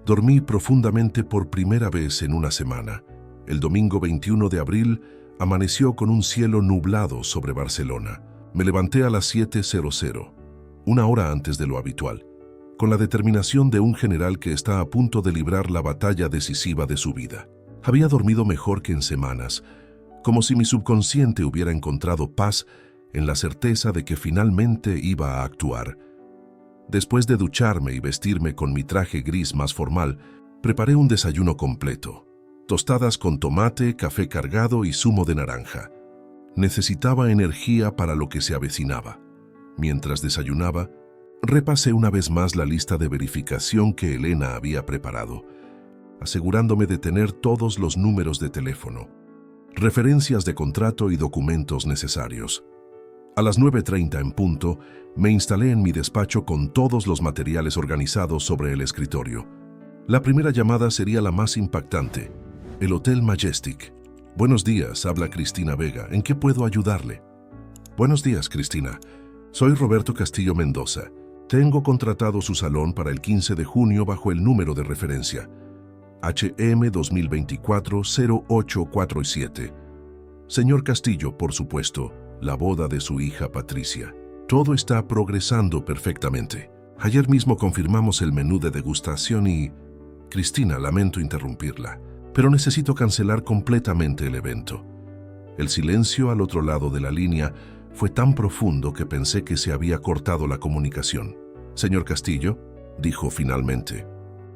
Dormí profundamente por primera vez en una semana. El domingo 21 de abril amaneció con un cielo nublado sobre Barcelona. Me levanté a las 7:00, una hora antes de lo habitual, con la determinación de un general que está a punto de librar la batalla decisiva de su vida. Había dormido mejor que en semanas, como si mi subconsciente hubiera encontrado paz en la certeza de que finalmente iba a actuar. Después de ducharme y vestirme con mi traje gris más formal, preparé un desayuno completo. Tostadas con tomate, café cargado y zumo de naranja. Necesitaba energía para lo que se avecinaba. Mientras desayunaba, repasé una vez más la lista de verificación que Elena había preparado, asegurándome de tener todos los números de teléfono, referencias de contrato y documentos necesarios. A las 9:30 en punto, me instalé en mi despacho con todos los materiales organizados sobre el escritorio. La primera llamada sería la más impactante. El Hotel Majestic. Buenos días, habla Cristina Vega. ¿En qué puedo ayudarle? Buenos días, Cristina. Soy Roberto Castillo Mendoza. Tengo contratado su salón para el 15 de junio bajo el número de referencia HM 2024-0847. Señor Castillo, por supuesto, la boda de su hija Patricia. Todo está progresando perfectamente. Ayer mismo confirmamos el menú de degustación y... Cristina, lamento interrumpirla, pero necesito cancelar completamente el evento. El silencio al otro lado de la línea fue tan profundo que pensé que se había cortado la comunicación. Señor Castillo, dijo finalmente.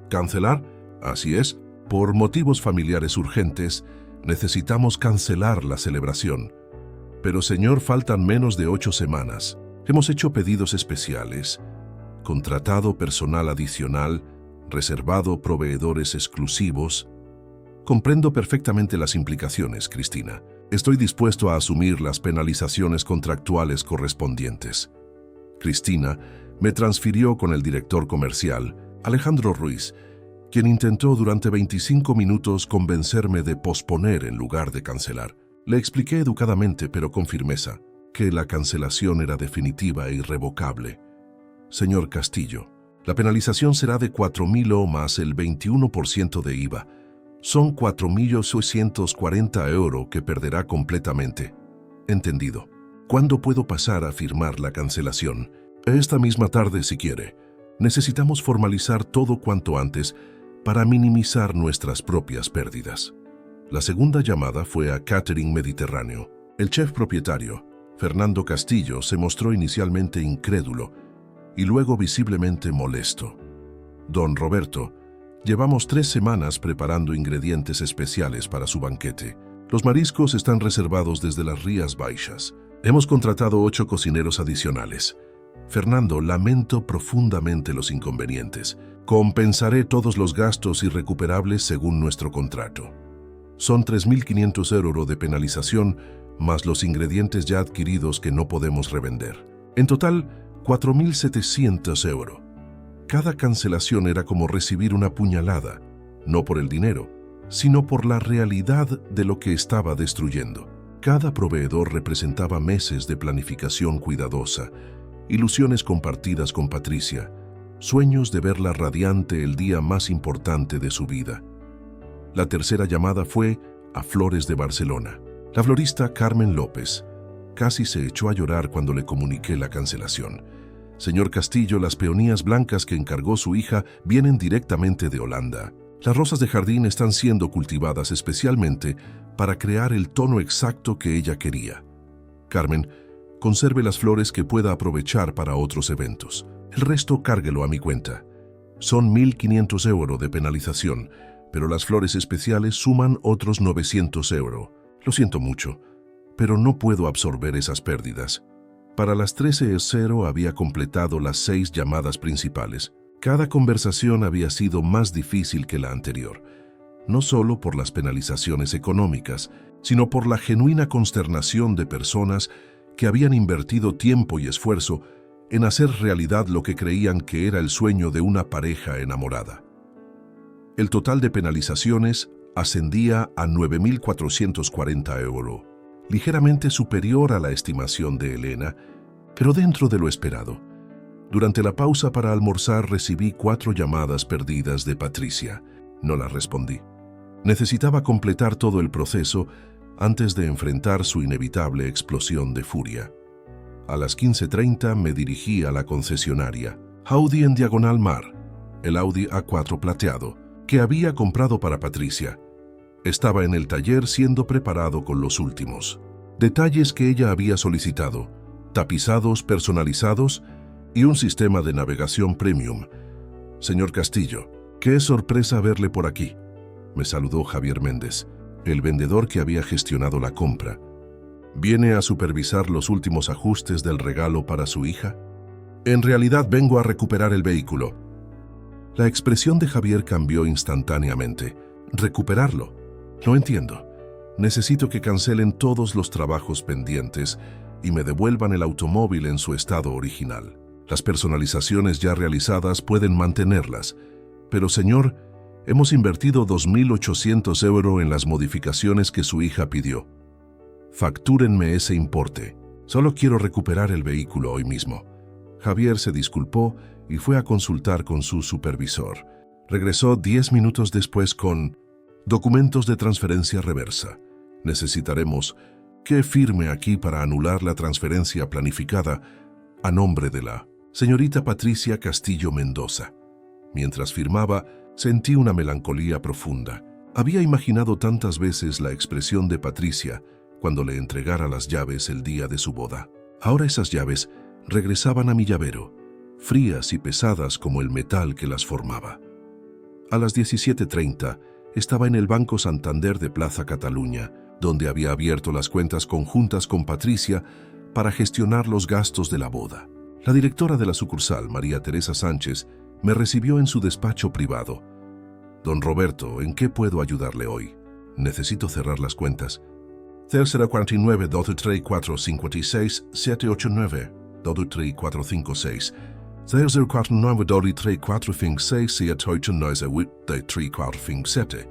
¿Cancelar? Así es. Por motivos familiares urgentes, necesitamos cancelar la celebración. Pero señor, faltan menos de 8 semanas. Hemos hecho pedidos especiales, contratado personal adicional, reservado proveedores exclusivos. Comprendo perfectamente las implicaciones, Cristina. Estoy dispuesto a asumir las penalizaciones contractuales correspondientes. Cristina me transfirió con el director comercial, Alejandro Ruiz, quien intentó durante 25 minutos convencerme de posponer en lugar de cancelar. Le expliqué educadamente, pero con firmeza, que la cancelación era definitiva e irrevocable. Señor Castillo, la penalización será de 4.000 o más el 21% de IVA. Son 4.640 € que perderá completamente. Entendido. ¿Cuándo puedo pasar a firmar la cancelación? Esta misma tarde, si quiere. Necesitamos formalizar todo cuanto antes para minimizar nuestras propias pérdidas. La segunda llamada fue a Catering Mediterráneo. El chef propietario, Fernando Castillo, se mostró inicialmente incrédulo y luego visiblemente molesto. Don Roberto, llevamos 3 semanas preparando ingredientes especiales para su banquete. Los mariscos están reservados desde las Rías Baixas. Hemos contratado 8 cocineros adicionales. Fernando, lamento profundamente los inconvenientes. Compensaré todos los gastos irrecuperables según nuestro contrato. Son 3.500 € de penalización, más los ingredientes ya adquiridos que no podemos revender. En total, 4.700 €. Cada cancelación era como recibir una puñalada, no por el dinero, sino por la realidad de lo que estaba destruyendo. Cada proveedor representaba meses de planificación cuidadosa, ilusiones compartidas con Patricia, sueños de verla radiante el día más importante de su vida. La tercera llamada fue a Flores de Barcelona. La florista Carmen López casi se echó a llorar cuando le comuniqué la cancelación. Señor Castillo, las peonías blancas que encargó su hija vienen directamente de Holanda. Las rosas de jardín están siendo cultivadas especialmente para crear el tono exacto que ella quería. Carmen, conserve las flores que pueda aprovechar para otros eventos. El resto cárguelo a mi cuenta. Son 1.500 € de penalización, pero las flores especiales suman otros 900 €. Lo siento mucho, pero no puedo absorber esas pérdidas. Para las 13:00 había completado las 6 llamadas principales. Cada conversación había sido más difícil que la anterior, no solo por las penalizaciones económicas, sino por la genuina consternación de personas que habían invertido tiempo y esfuerzo en hacer realidad lo que creían que era el sueño de una pareja enamorada. El total de penalizaciones ascendía a 9.440 €, ligeramente superior a la estimación de Elena, pero dentro de lo esperado. Durante la pausa para almorzar recibí 4 llamadas perdidas de Patricia. No las respondí. Necesitaba completar todo el proceso antes de enfrentar su inevitable explosión de furia. A las 15:30 me dirigí a la concesionaria. Audi en Diagonal Mar, el Audi A4 plateado, que había comprado para Patricia. Estaba en el taller siendo preparado con los últimos detalles que ella había solicitado, tapizados personalizados y un sistema de navegación premium. Señor Castillo, qué sorpresa verle por aquí, me saludó Javier Méndez, el vendedor que había gestionado la compra. ¿Viene a supervisar los últimos ajustes del regalo para su hija? En realidad vengo a recuperar el vehículo. La expresión de Javier cambió instantáneamente. ¿Recuperarlo? No entiendo. Necesito que cancelen todos los trabajos pendientes y me devuelvan el automóvil en su estado original. Las personalizaciones ya realizadas pueden mantenerlas, pero señor, hemos invertido 2.800 € en las modificaciones que su hija pidió. Factúrenme ese importe. Solo quiero recuperar el vehículo hoy mismo. Javier se disculpó y fue a consultar con su supervisor. Regresó 10 minutos después con documentos de transferencia reversa. Necesitaremos que firme aquí para anular la transferencia planificada a nombre de la señorita Patricia Castillo Mendoza. Mientras firmaba, sentí una melancolía profunda. Había imaginado tantas veces la expresión de Patricia cuando le entregara las llaves el día de su boda. Ahora esas llaves regresaban a mi llavero, frías y pesadas como el metal que las formaba. A las 17:30 estaba en el Banco Santander de Plaza Cataluña, donde había abierto las cuentas conjuntas con Patricia para gestionar los gastos de la boda. La directora de la sucursal, María Teresa Sánchez, me recibió en su despacho privado. Don Roberto, ¿en qué puedo ayudarle hoy? Necesito cerrar las cuentas. 049 234 56 789 23456 049 234 56 789 23457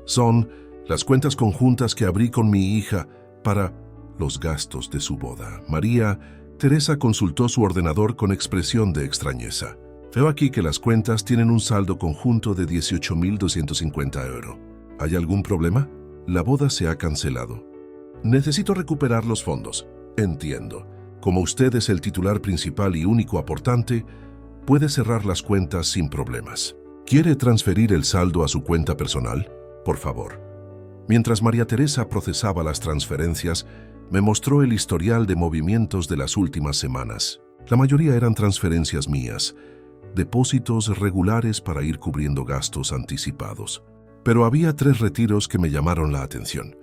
son las cuentas conjuntas que abrí con mi hija para los gastos de su boda. María Teresa consultó su ordenador con expresión de extrañeza. Veo aquí que las cuentas tienen un saldo conjunto de 18.250 €. ¿Hay algún problema? La boda se ha cancelado. Necesito recuperar los fondos. Entiendo. Como usted es el titular principal y único aportante, puede cerrar las cuentas sin problemas. ¿Quiere transferir el saldo a su cuenta personal? Por favor. Mientras María Teresa procesaba las transferencias, me mostró el historial de movimientos de las últimas semanas. La mayoría eran transferencias mías, depósitos regulares para ir cubriendo gastos anticipados. Pero había 3 retiros que me llamaron la atención.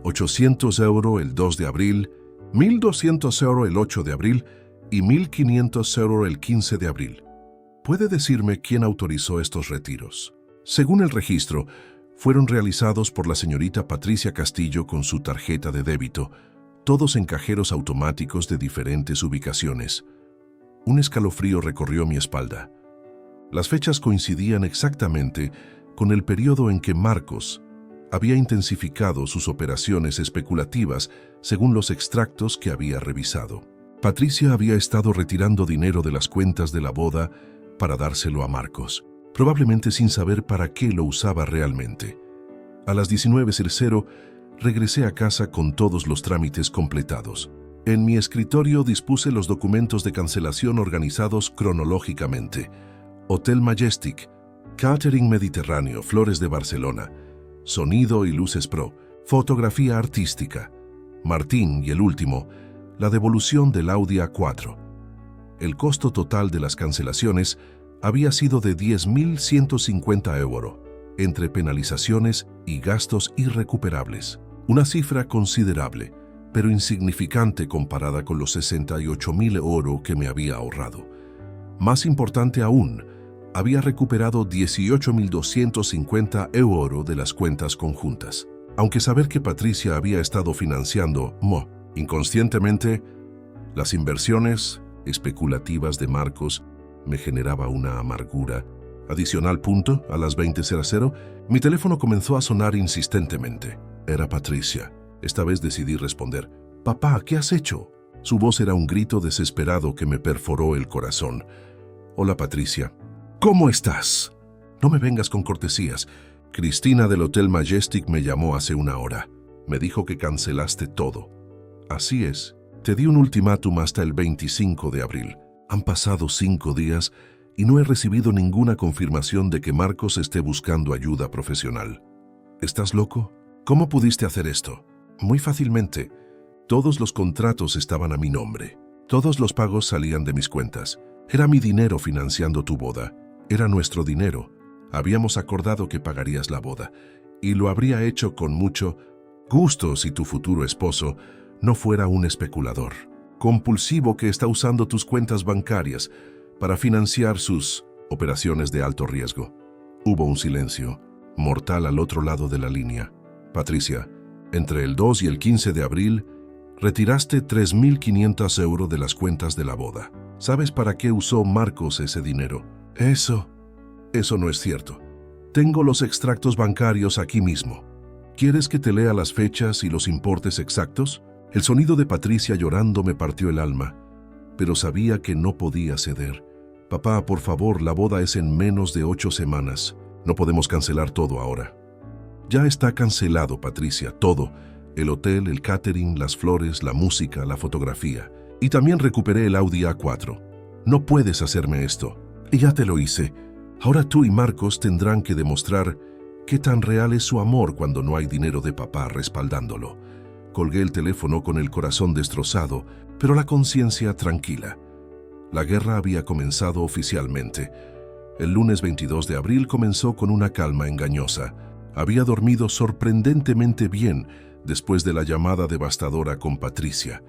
800 € el 2 de abril, 1.200 € el 8 de abril y 1.500 € el 15 de abril. ¿Puede decirme quién autorizó estos retiros? Según el registro, fueron realizados por la señorita Patricia Castillo con su tarjeta de débito, todos en cajeros automáticos de diferentes ubicaciones. Un escalofrío recorrió mi espalda. Las fechas coincidían exactamente con el periodo en que Marcos había intensificado sus operaciones especulativas según los extractos que había revisado. Patricia había estado retirando dinero de las cuentas de la boda para dárselo a Marcos, probablemente sin saber para qué lo usaba realmente. A las 19:00 regresé a casa con todos los trámites completados. En mi escritorio dispuse los documentos de cancelación organizados cronológicamente. Hotel Majestic, Catering Mediterráneo, Flores de Barcelona, Sonido y Luces Pro, Fotografía Artística, Martín y el último, la devolución del Audi A4. El costo total de las cancelaciones había sido de 10.150 €, entre penalizaciones y gastos irrecuperables. Una cifra considerable, pero insignificante comparada con los 68.000 € que me había ahorrado. Más importante aún, había recuperado 18.250 € de las cuentas conjuntas. Aunque saber que Patricia había estado financiando, inconscientemente, las inversiones especulativas de Marcos me generaba una amargura. Adicional punto, a las 20:00, mi teléfono comenzó a sonar insistentemente. Era Patricia. Esta vez decidí responder. «Papá, ¿qué has hecho?» Su voz era un grito desesperado que me perforó el corazón. «Hola, Patricia. ¿Cómo estás?» «No me vengas con cortesías. Cristina del Hotel Majestic me llamó hace una hora. Me dijo que cancelaste todo». «Así es. Te di un ultimátum hasta el 25 de abril. Han pasado 5 días y no he recibido ninguna confirmación de que Marcos esté buscando ayuda profesional». «¿Estás loco? ¿Cómo pudiste hacer esto?» «Muy fácilmente. Todos los contratos estaban a mi nombre. Todos los pagos salían de mis cuentas. Era mi dinero financiando tu boda. Era nuestro dinero. Habíamos acordado que pagarías la boda. Y lo habría hecho con mucho gusto si tu futuro esposo no fuera un especulador compulsivo que está usando tus cuentas bancarias para financiar sus operaciones de alto riesgo». Hubo un silencio mortal al otro lado de la línea. «Patricia, entre el 2 y el 15 de abril Retiraste 3.500 euros de las cuentas de la boda. ¿Sabes para qué usó Marcos ese dinero? Eso no es cierto. Tengo los extractos bancarios aquí mismo. ¿Quieres que te lea las fechas y los importes exactos? El sonido de Patricia llorando me partió el alma, pero sabía que no podía ceder. Papá, por favor, la boda es en menos de 8 semanas. No podemos cancelar todo ahora. Ya está cancelado, Patricia, todo. El hotel, el catering, las flores, la música, la fotografía. Y también recuperé el Audi A4. No puedes hacerme esto. Y ya te lo hice. Ahora tú y Marcos tendrán que demostrar qué tan real es su amor cuando no hay dinero de papá respaldándolo. Colgué el teléfono con el corazón destrozado, pero la conciencia tranquila. La guerra había comenzado oficialmente. El lunes 22 de abril comenzó con una calma engañosa. Había dormido sorprendentemente bien después de la llamada devastadora con Patricia,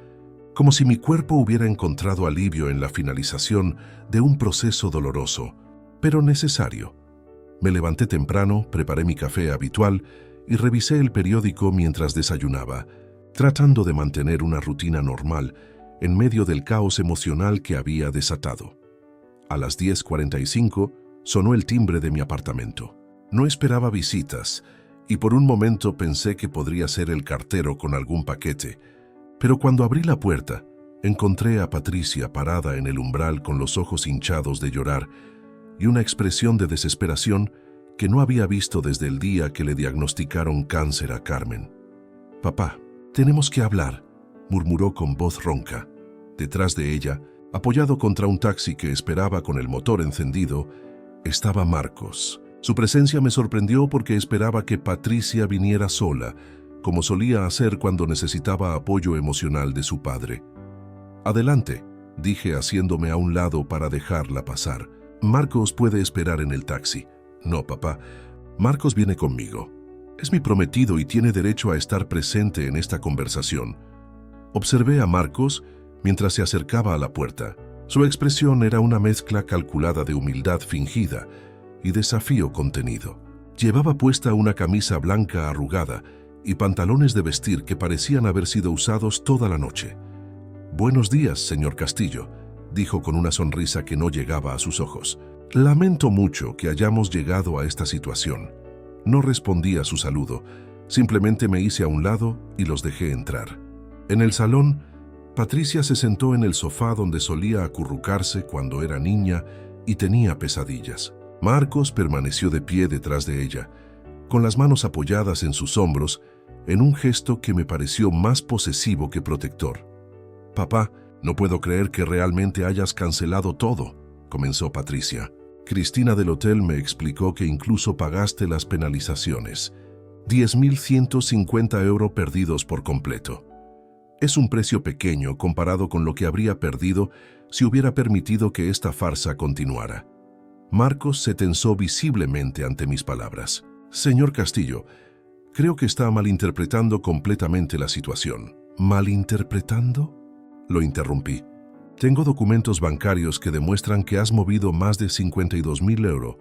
como si mi cuerpo hubiera encontrado alivio en la finalización de un proceso doloroso, pero necesario. Me levanté temprano, preparé mi café habitual y revisé el periódico mientras desayunaba, tratando de mantener una rutina normal en medio del caos emocional que había desatado. A las 10:45 sonó el timbre de mi apartamento. No esperaba visitas y por un momento pensé que podría ser el cartero con algún paquete, pero cuando abrí la puerta, encontré a Patricia parada en el umbral con los ojos hinchados de llorar y una expresión de desesperación que no había visto desde el día que le diagnosticaron cáncer a Carmen. «Papá, tenemos que hablar», murmuró con voz ronca. Detrás de ella, apoyado contra un taxi que esperaba con el motor encendido, estaba Marcos. Su presencia me sorprendió porque esperaba que Patricia viniera sola, como solía hacer cuando necesitaba apoyo emocional de su padre. «Adelante», dije haciéndome a un lado para dejarla pasar. «Marcos puede esperar en el taxi». «No, papá. Marcos viene conmigo. Es mi prometido y tiene derecho a estar presente en esta conversación». Observé a Marcos mientras se acercaba a la puerta. Su expresión era una mezcla calculada de humildad fingida y desafío contenido. Llevaba puesta una camisa blanca arrugada y pantalones de vestir que parecían haber sido usados toda la noche. «Buenos días, señor Castillo», dijo con una sonrisa que no llegaba a sus ojos. «Lamento mucho que hayamos llegado a esta situación». No respondí a su saludo, simplemente me hice a un lado y los dejé entrar. En el salón, Patricia se sentó en el sofá donde solía acurrucarse cuando era niña y tenía pesadillas. Marcos permaneció de pie detrás de ella, con las manos apoyadas en sus hombros, en un gesto que me pareció más posesivo que protector. «Papá, no puedo creer que realmente hayas cancelado todo», comenzó Patricia. «Cristina del hotel me explicó que incluso pagaste las penalizaciones. 10.150 euros perdidos por completo. Es un precio pequeño comparado con lo que habría perdido si hubiera permitido que esta farsa continuara». Marcos se tensó visiblemente ante mis palabras. «Señor Castillo, creo que está malinterpretando completamente la situación». «¿Malinterpretando?», lo interrumpí. «Tengo documentos bancarios que demuestran que has movido más de 52.000 euros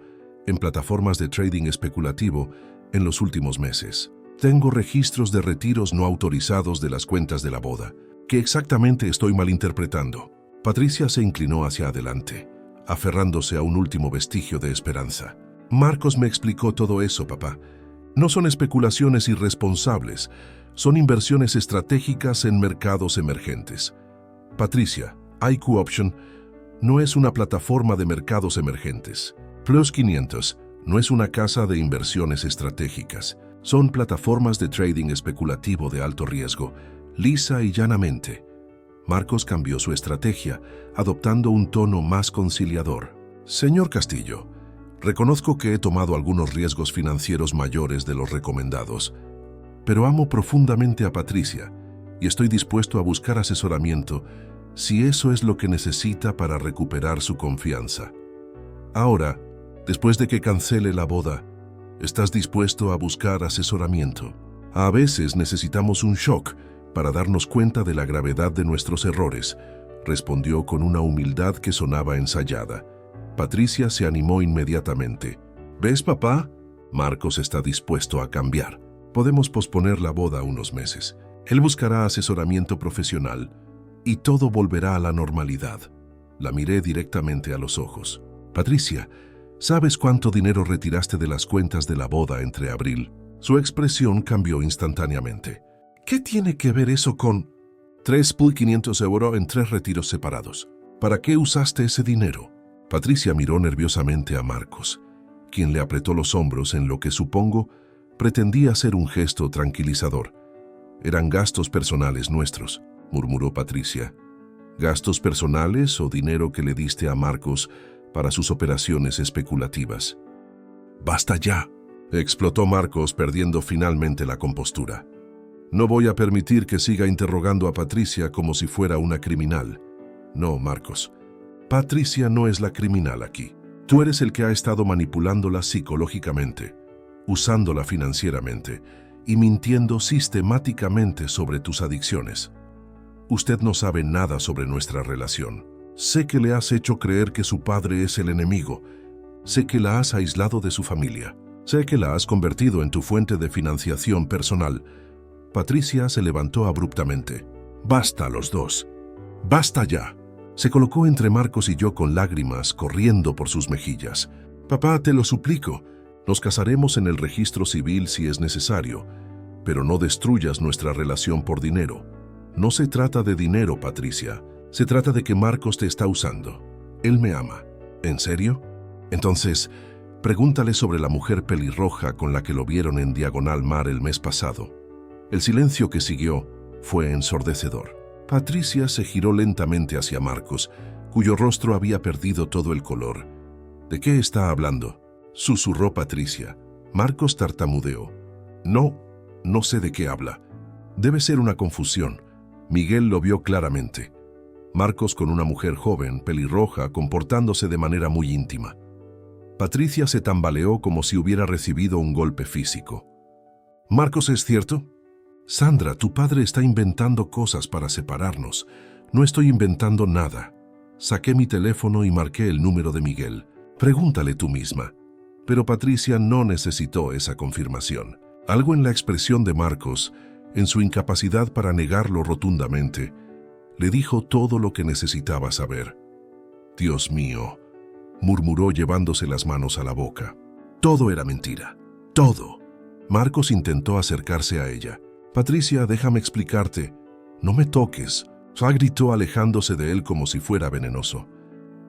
en plataformas de trading especulativo en los últimos meses. Tengo registros de retiros no autorizados de las cuentas de la boda. ¿Qué exactamente estoy malinterpretando?». Patricia se inclinó hacia adelante, aferrándose a un último vestigio de esperanza. «Marcos me explicó todo eso, papá. No son especulaciones irresponsables, son inversiones estratégicas en mercados emergentes. Patricia, IQ Option no es una plataforma de mercados emergentes. Plus 500 no es una casa de inversiones estratégicas. Son plataformas de trading especulativo de alto riesgo, lisa y llanamente». Marcos cambió su estrategia, adoptando un tono más conciliador. «Señor Castillo, reconozco que he tomado algunos riesgos financieros mayores de los recomendados, pero amo profundamente a Patricia y estoy dispuesto a buscar asesoramiento si eso es lo que necesita para recuperar su confianza. Ahora, después de que cancele la boda, ¿estás dispuesto a buscar asesoramiento? A veces necesitamos un shock para darnos cuenta de la gravedad de nuestros errores», respondió con una humildad que sonaba ensayada. Patricia se animó inmediatamente. «¿Ves, papá? Marcos está dispuesto a cambiar. Podemos posponer la boda unos meses. Él buscará asesoramiento profesional y todo volverá a la normalidad. La miré directamente a los ojos. Patricia, ¿sabes cuánto dinero retiraste de las cuentas de la boda entre abril? Su expresión cambió instantáneamente. ¿Qué tiene que ver eso con 3.500 euros en 3 retiros separados? ¿Para qué usaste ese dinero? Patricia miró nerviosamente a Marcos, quien le apretó los hombros en lo que supongo pretendía ser un gesto tranquilizador. Eran gastos personales nuestros, murmuró Patricia. ¿Gastos personales o dinero que le diste a Marcos para sus operaciones especulativas? ¡Basta ya!, explotó Marcos, perdiendo finalmente la compostura. No voy a permitir que siga interrogando a Patricia como si fuera una criminal. No, Marcos. Patricia no es la criminal aquí. Tú eres el que ha estado manipulándola psicológicamente, usándola financieramente y mintiendo sistemáticamente sobre tus adicciones. Usted no sabe nada sobre nuestra relación. Sé que le has hecho creer que su padre es el enemigo. Sé que la has aislado de su familia. Sé que la has convertido en tu fuente de financiación personal. Patricia se levantó abruptamente. Basta los dos. Basta ya. Se colocó entre Marcos y yo con lágrimas corriendo por sus mejillas. Papá, te lo suplico. Nos casaremos en el registro civil si es necesario, pero no destruyas nuestra relación por dinero. No se trata de dinero, Patricia. Se trata de que Marcos te está usando. Él me ama. ¿En serio? Entonces, pregúntale sobre la mujer pelirroja con la que lo vieron en Diagonal Mar el mes pasado. El silencio que siguió fue ensordecedor. Patricia se giró lentamente hacia Marcos, cuyo rostro había perdido todo el color. ¿De qué está hablando?, susurró Patricia. Marcos tartamudeó. No sé de qué habla. Debe ser una confusión. Miguel lo vio claramente. Marcos con una mujer joven, pelirroja, comportándose de manera muy íntima. Patricia se tambaleó como si hubiera recibido un golpe físico. ¿Marcos es cierto? Sandra, tu padre está inventando cosas para separarnos. No estoy inventando nada. Saqué mi teléfono y marqué el número de Miguel. Pregúntale tú misma. Pero Patricia no necesitó esa confirmación. Algo en la expresión de Marcos, en su incapacidad para negarlo rotundamente, le dijo todo lo que necesitaba saber. Dios mío, murmuró llevándose las manos a la boca. Todo era mentira. Todo. Marcos intentó acercarse a ella. Patricia, déjame explicarte. No me toques. Gritó alejándose de él como si fuera venenoso.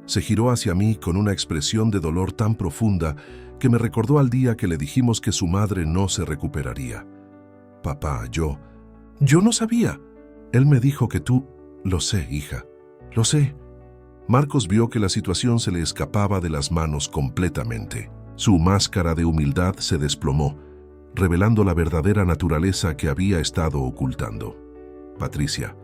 Se giró hacia mí con una expresión de dolor tan profunda que me recordó al día que le dijimos que su madre no se recuperaría. Papá, yo no sabía. Él me dijo que tú... Lo sé, hija. Lo sé. Marcos vio que la situación se le escapaba de las manos completamente. Su máscara de humildad se desplomó, revelando la verdadera naturaleza que había estado ocultando. Patricia,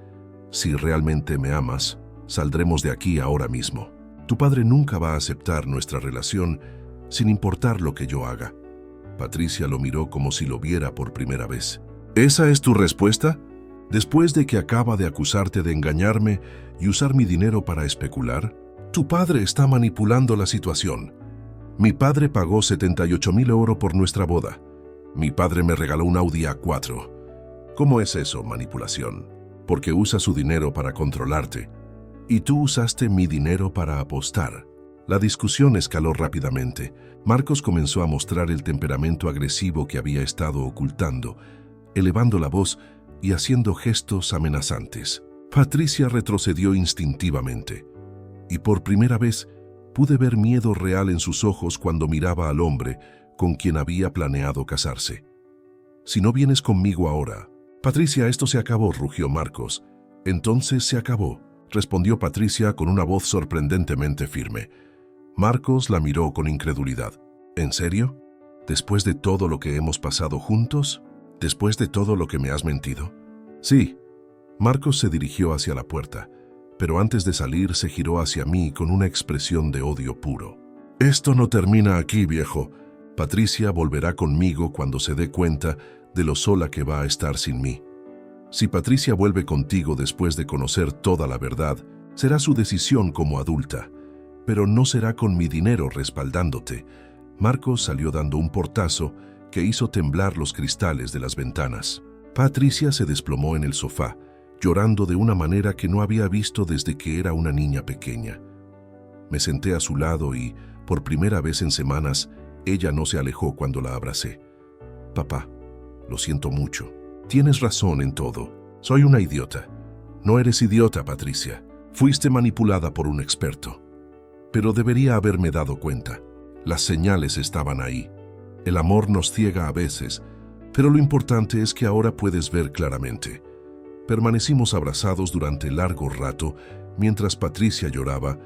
si realmente me amas, saldremos de aquí ahora mismo. Tu padre nunca va a aceptar nuestra relación sin importar lo que yo haga. Patricia lo miró como si lo viera por primera vez. ¿Esa es tu respuesta? Después de que acaba de acusarte de engañarme y usar mi dinero para especular, tu padre está manipulando la situación. Mi padre pagó 78.000 euros por nuestra boda. Mi padre me regaló un Audi A4. ¿Cómo es eso, manipulación? Porque usa su dinero para controlarte. Y tú usaste mi dinero para apostar. La discusión escaló rápidamente. Marcos comenzó a mostrar el temperamento agresivo que había estado ocultando, elevando la voz y haciendo gestos amenazantes. Patricia retrocedió instintivamente, y por primera vez pude ver miedo real en sus ojos cuando miraba al hombre con quien había planeado casarse. Si no vienes conmigo ahora... Patricia, esto se acabó, rugió Marcos. Entonces se acabó, respondió Patricia con una voz sorprendentemente firme. Marcos la miró con incredulidad. ¿En serio? ¿Después de todo lo que hemos pasado juntos? ¿Después de todo lo que me has mentido? Sí. Marcos se dirigió hacia la puerta, pero antes de salir se giró hacia mí con una expresión de odio puro. Esto no termina aquí, viejo. Patricia volverá conmigo cuando se dé cuenta de lo sola que va a estar sin mí. Si Patricia vuelve contigo después de conocer toda la verdad, será su decisión como adulta, pero no será con mi dinero respaldándote. Marcos salió dando un portazo que hizo temblar los cristales de las ventanas. Patricia se desplomó en el sofá, llorando de una manera que no había visto desde que era una niña pequeña. Me senté a su lado y, por primera vez en semanas, ella no se alejó cuando la abracé. Papá, lo siento mucho. Tienes razón en todo. Soy una idiota. No eres idiota, Patricia. Fuiste manipulada por un experto. Pero debería haberme dado cuenta. Las señales estaban ahí. El amor nos ciega a veces, pero lo importante es que ahora puedes ver claramente. Permanecimos abrazados durante largo rato mientras Patricia lloraba,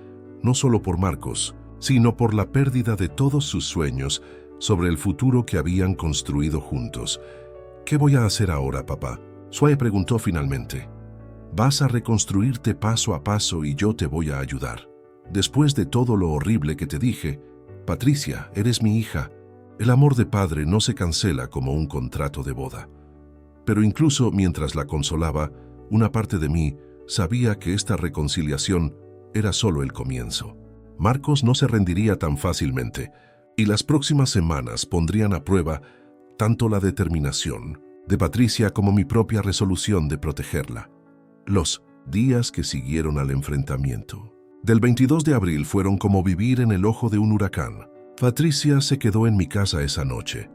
no solo por Marcos, sino por la pérdida de todos sus sueños sobre el futuro que habían construido juntos. ¿Qué voy a hacer ahora, papá?, Swae preguntó finalmente. Vas a reconstruirte paso a paso y yo te voy a ayudar. Después de todo lo horrible que te dije, Patricia, eres mi hija. El amor de padre no se cancela como un contrato de boda. Pero incluso mientras la consolaba, una parte de mí sabía que esta reconciliación era solo el comienzo. Marcos no se rendiría tan fácilmente, y las próximas semanas pondrían a prueba tanto la determinación de Patricia como mi propia resolución de protegerla. Los días que siguieron al enfrentamiento del 22 de abril fueron como vivir en el ojo de un huracán. Patricia se quedó en mi casa esa noche,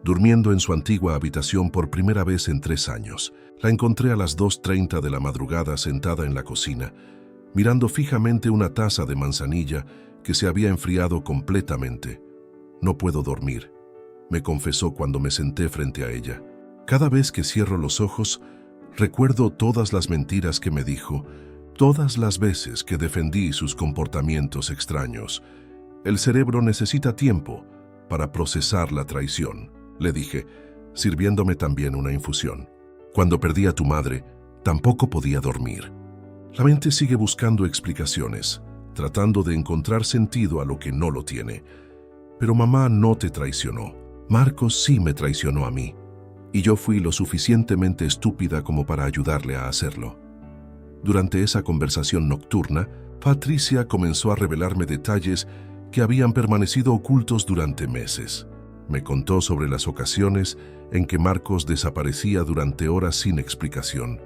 durmiendo en su antigua habitación por primera vez en 3 años. La encontré a las 2:30 de la madrugada sentada en la cocina, mirando fijamente una taza de manzanilla que se había enfriado completamente. No puedo dormir, me confesó cuando me senté frente a ella. Cada vez que cierro los ojos, recuerdo todas las mentiras que me dijo, todas las veces que defendí sus comportamientos extraños. El cerebro necesita tiempo para procesar la traición, le dije, sirviéndome también una infusión. Cuando perdí a tu madre, tampoco podía dormir. La mente sigue buscando explicaciones, tratando de encontrar sentido a lo que no lo tiene. Pero mamá no te traicionó. Marcos sí me traicionó a mí. Y yo fui lo suficientemente estúpida como para ayudarle a hacerlo. Durante esa conversación nocturna, Patricia comenzó a revelarme detalles que habían permanecido ocultos durante meses. Me contó sobre las ocasiones en que Marcos desaparecía durante horas sin explicación,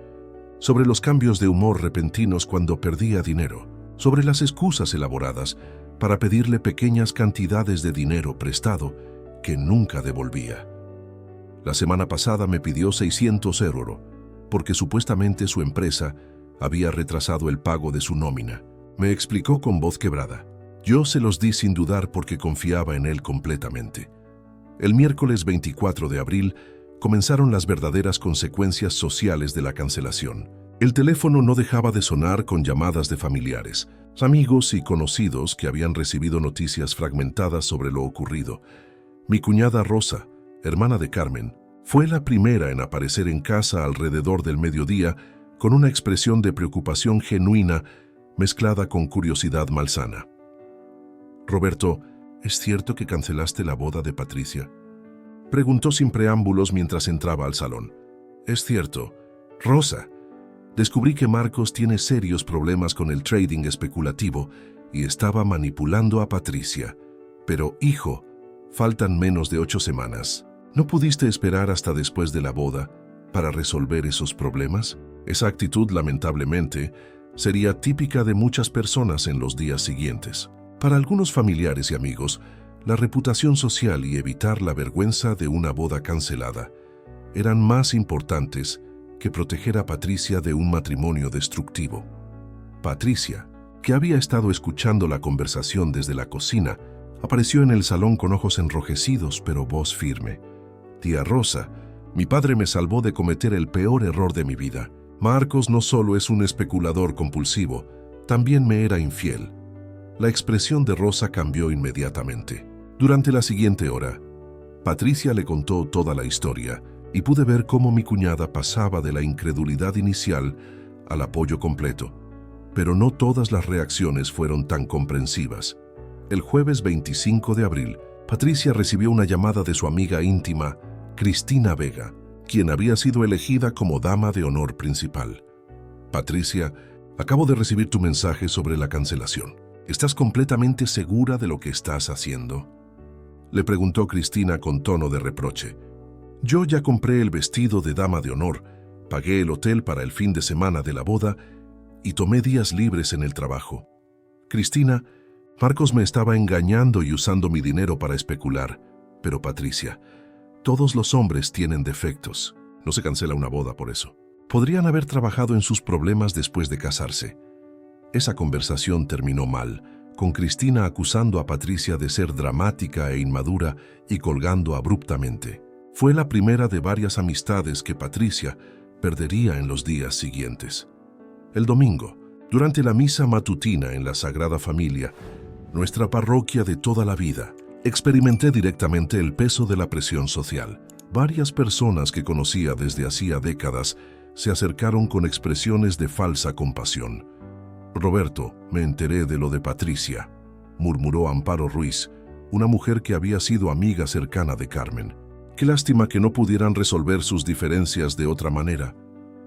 sobre los cambios de humor repentinos cuando perdía dinero, sobre las excusas elaboradas para pedirle pequeñas cantidades de dinero prestado que nunca devolvía. La semana pasada me pidió 600 euros, porque supuestamente su empresa había retrasado el pago de su nómina. Me explicó con voz quebrada. Yo se los di sin dudar porque confiaba en él completamente. El miércoles 24 de abril comenzaron las verdaderas consecuencias sociales de la cancelación. El teléfono no dejaba de sonar con llamadas de familiares, amigos y conocidos que habían recibido noticias fragmentadas sobre lo ocurrido. Mi cuñada Rosa, hermana de Carmen, fue la primera en aparecer en casa alrededor del mediodía con una expresión de preocupación genuina mezclada con curiosidad malsana. Roberto, ¿es cierto que cancelaste la boda de Patricia?, preguntó sin preámbulos mientras entraba al salón. Es cierto. Rosa, descubrí que Marcos tiene serios problemas con el trading especulativo y estaba manipulando a Patricia. Pero, hijo, faltan menos de 8 semanas. ¿No pudiste esperar hasta después de la boda para resolver esos problemas? Esa actitud, lamentablemente, sería típica de muchas personas en los días siguientes. Para algunos familiares y amigos, la reputación social y evitar la vergüenza de una boda cancelada eran más importantes que proteger a Patricia de un matrimonio destructivo. Patricia, que había estado escuchando la conversación desde la cocina, apareció en el salón con ojos enrojecidos pero voz firme. Tía Rosa, mi padre me salvó de cometer el peor error de mi vida. Marcos no solo es un especulador compulsivo, también me era infiel. La expresión de Rosa cambió inmediatamente. Durante la siguiente hora, Patricia le contó toda la historia y pude ver cómo mi cuñada pasaba de la incredulidad inicial al apoyo completo. Pero no todas las reacciones fueron tan comprensivas. El jueves 25 de abril, Patricia recibió una llamada de su amiga íntima, Cristina Vega, quien había sido elegida como dama de honor principal. Patricia, acabo de recibir tu mensaje sobre la cancelación. ¿Estás completamente segura de lo que estás haciendo?, le preguntó Cristina con tono de reproche. Yo ya compré el vestido de dama de honor, pagué el hotel para el fin de semana de la boda y tomé días libres en el trabajo. Cristina, Marcos me estaba engañando y usando mi dinero para especular. Pero Patricia, todos los hombres tienen defectos. No se cancela una boda por eso. Podrían haber trabajado en sus problemas después de casarse. Esa conversación terminó mal, con Cristina acusando a Patricia de ser dramática e inmadura y colgando abruptamente. Fue la primera de varias amistades que Patricia perdería en los días siguientes. El domingo, durante la misa matutina en la Sagrada Familia, nuestra parroquia de toda la vida, experimenté directamente el peso de la presión social. Varias personas que conocía desde hacía décadas se acercaron con expresiones de falsa compasión. «Roberto, me enteré de lo de Patricia», murmuró Amparo Ruiz, una mujer que había sido amiga cercana de Carmen. «Qué lástima que no pudieran resolver sus diferencias de otra manera».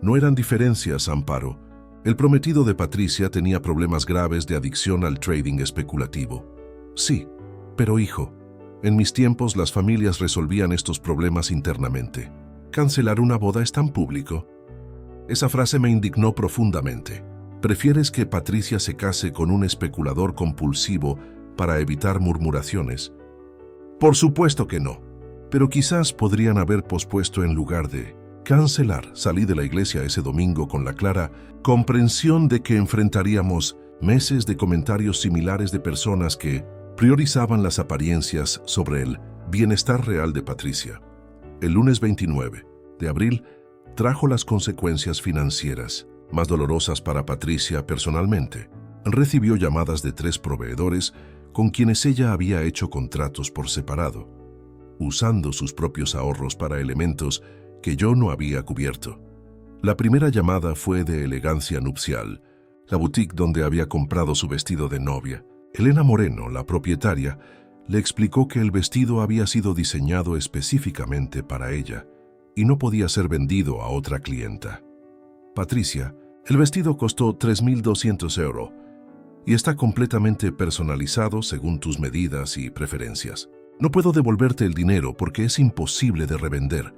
«No eran diferencias, Amparo. El prometido de Patricia tenía problemas graves de adicción al trading especulativo». «Sí, pero hijo, en mis tiempos las familias resolvían estos problemas internamente. Cancelar una boda es tan público». Esa frase me indignó profundamente. ¿Prefieres que Patricia se case con un especulador compulsivo para evitar murmuraciones? Por supuesto que no. Pero quizás podrían haber pospuesto en lugar de cancelar. Salí de la iglesia ese domingo con la clara comprensión de que enfrentaríamos meses de comentarios similares de personas que priorizaban las apariencias sobre el bienestar real de Patricia. El lunes 29 de abril trajo las consecuencias financieras más dolorosas para Patricia personalmente. Recibió llamadas de 3 proveedores con quienes ella había hecho contratos por separado, usando sus propios ahorros para elementos que yo no había cubierto. La primera llamada fue de Elegancia Nupcial, la boutique donde había comprado su vestido de novia. Elena Moreno, la propietaria, le explicó que el vestido había sido diseñado específicamente para ella y no podía ser vendido a otra clienta. Patricia, el vestido costó 3.200 € y está completamente personalizado según tus medidas y preferencias. No puedo devolverte el dinero porque es imposible de revender.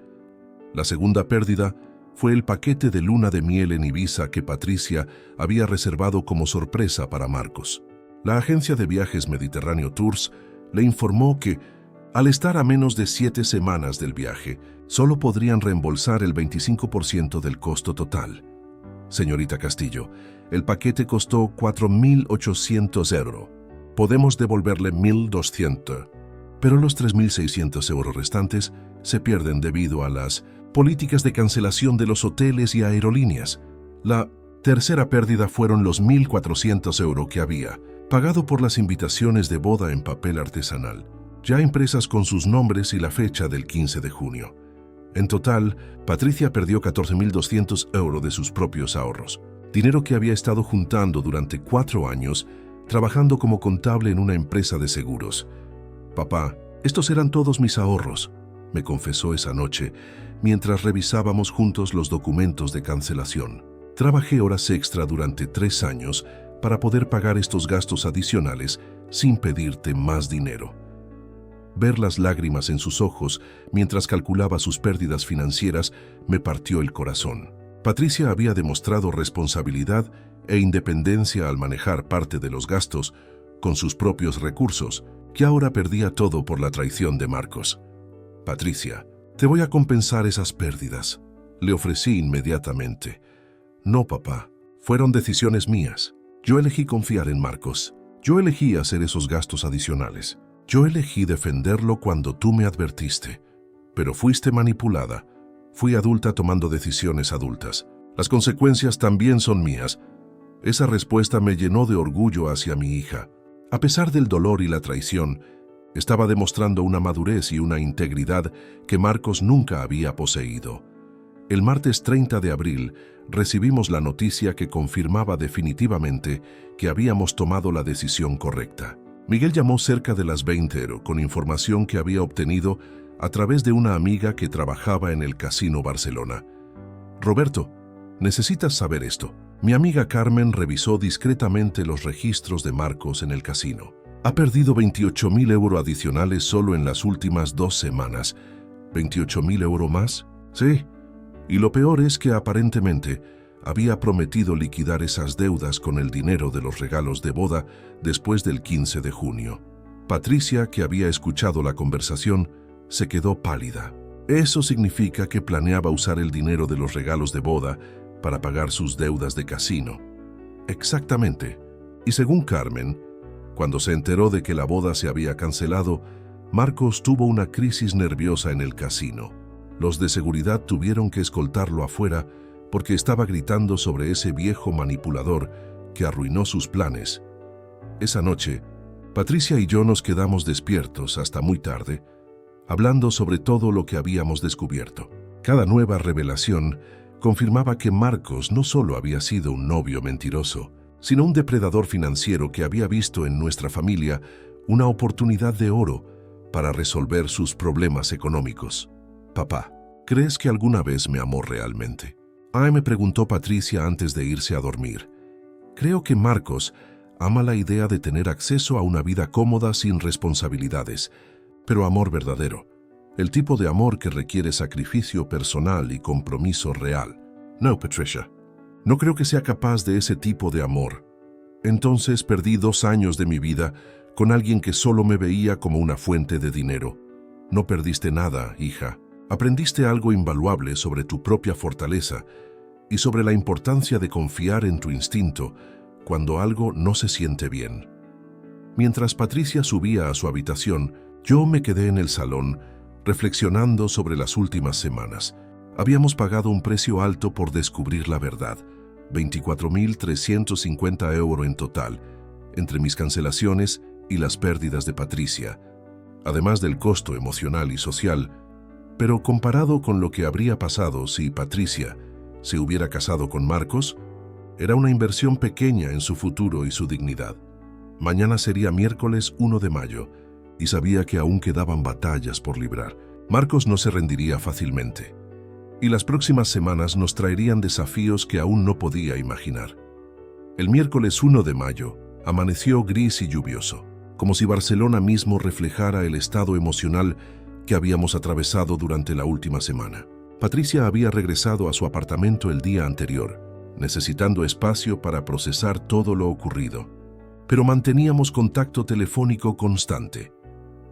La segunda pérdida fue el paquete de luna de miel en Ibiza que Patricia había reservado como sorpresa para Marcos. La agencia de viajes Mediterráneo Tours le informó que, al estar a menos de 7 semanas del viaje, solo podrían reembolsar el 25% del costo total. Señorita Castillo, el paquete costó 4.800 €. Podemos devolverle 1.200, pero los 3.600 € restantes se pierden debido a las políticas de cancelación de los hoteles y aerolíneas. La tercera pérdida fueron los 1.400 € que había pagado por las invitaciones de boda en papel artesanal, ya impresas con sus nombres y la fecha del 15 de junio. En total, Patricia perdió 14.200 € de sus propios ahorros, dinero que había estado juntando durante 4 años trabajando como contable en una empresa de seguros. «Papá, estos eran todos mis ahorros», me confesó esa noche mientras revisábamos juntos los documentos de cancelación. «Trabajé horas extra durante 3 años para poder pagar estos gastos adicionales sin pedirte más dinero». Ver las lágrimas en sus ojos mientras calculaba sus pérdidas financieras me partió el corazón. Patricia había demostrado responsabilidad e independencia al manejar parte de los gastos con sus propios recursos, que ahora perdía todo por la traición de Marcos. «Patricia, te voy a compensar esas pérdidas», le ofrecí inmediatamente. «No, papá, fueron decisiones mías. Yo elegí confiar en Marcos. Yo elegí hacer esos gastos adicionales. Yo elegí defenderlo cuando tú me advertiste. Pero fuiste manipulada. Fui adulta tomando decisiones adultas. Las consecuencias también son mías». Esa respuesta me llenó de orgullo hacia mi hija. A pesar del dolor y la traición, estaba demostrando una madurez y una integridad que Marcos nunca había poseído. El martes 30 de abril recibimos la noticia que confirmaba definitivamente que habíamos tomado la decisión correcta. Miguel llamó cerca de las 20 con información que había obtenido a través de una amiga que trabajaba en el Casino Barcelona. «Roberto, necesitas saber esto. Mi amiga Carmen revisó discretamente los registros de Marcos en el casino. Ha perdido 28.000 € adicionales solo en las últimas 2 semanas, ¿28.000 euros más? Sí. Y lo peor es que aparentemente había prometido liquidar esas deudas con el dinero de los regalos de boda después del 15 de junio. Patricia, que había escuchado la conversación, se quedó pálida. Eso significa que planeaba usar el dinero de los regalos de boda para pagar sus deudas de casino. Exactamente. Y según Carmen, cuando se enteró de que la boda se había cancelado, Marcos tuvo una crisis nerviosa en el casino. Los de seguridad tuvieron que escoltarlo afuera porque estaba gritando sobre ese viejo manipulador que arruinó sus planes. Esa noche, Patricia y yo nos quedamos despiertos hasta muy tarde, hablando sobre todo lo que habíamos descubierto. Cada nueva revelación confirmaba que Marcos no solo había sido un novio mentiroso, sino un depredador financiero que había visto en nuestra familia una oportunidad de oro para resolver sus problemas económicos. Papá, ¿crees que alguna vez me amó realmente? Me preguntó Patricia antes de irse a dormir. Creo que Marcos ama la idea de tener acceso a una vida cómoda sin responsabilidades, pero amor verdadero, el tipo de amor que requiere sacrificio personal y compromiso real. No, Patricia, no creo que sea capaz de ese tipo de amor. Entonces perdí 2 años de mi vida con alguien que solo me veía como una fuente de dinero. No perdiste nada, hija. Aprendiste algo invaluable sobre tu propia fortaleza y sobre la importancia de confiar en tu instinto cuando algo no se siente bien. Mientras Patricia subía a su habitación, yo me quedé en el salón reflexionando sobre las últimas semanas. Habíamos pagado un precio alto por descubrir la verdad, 24.350 euros en total, entre mis cancelaciones y las pérdidas de Patricia, además del costo emocional y social. Pero comparado con lo que habría pasado si Patricia se hubiera casado con Marcos, era una inversión pequeña en su futuro y su dignidad. Mañana sería miércoles 1 de mayo y sabía que aún quedaban batallas por librar. Marcos no se rendiría fácilmente y las próximas semanas nos traerían desafíos que aún no podía imaginar. El miércoles 1 de mayo amaneció gris y lluvioso, como si Barcelona mismo reflejara el estado emocional que habíamos atravesado durante la última semana. Patricia había regresado a su apartamento el día anterior, necesitando espacio para procesar todo lo ocurrido. Pero manteníamos contacto telefónico constante.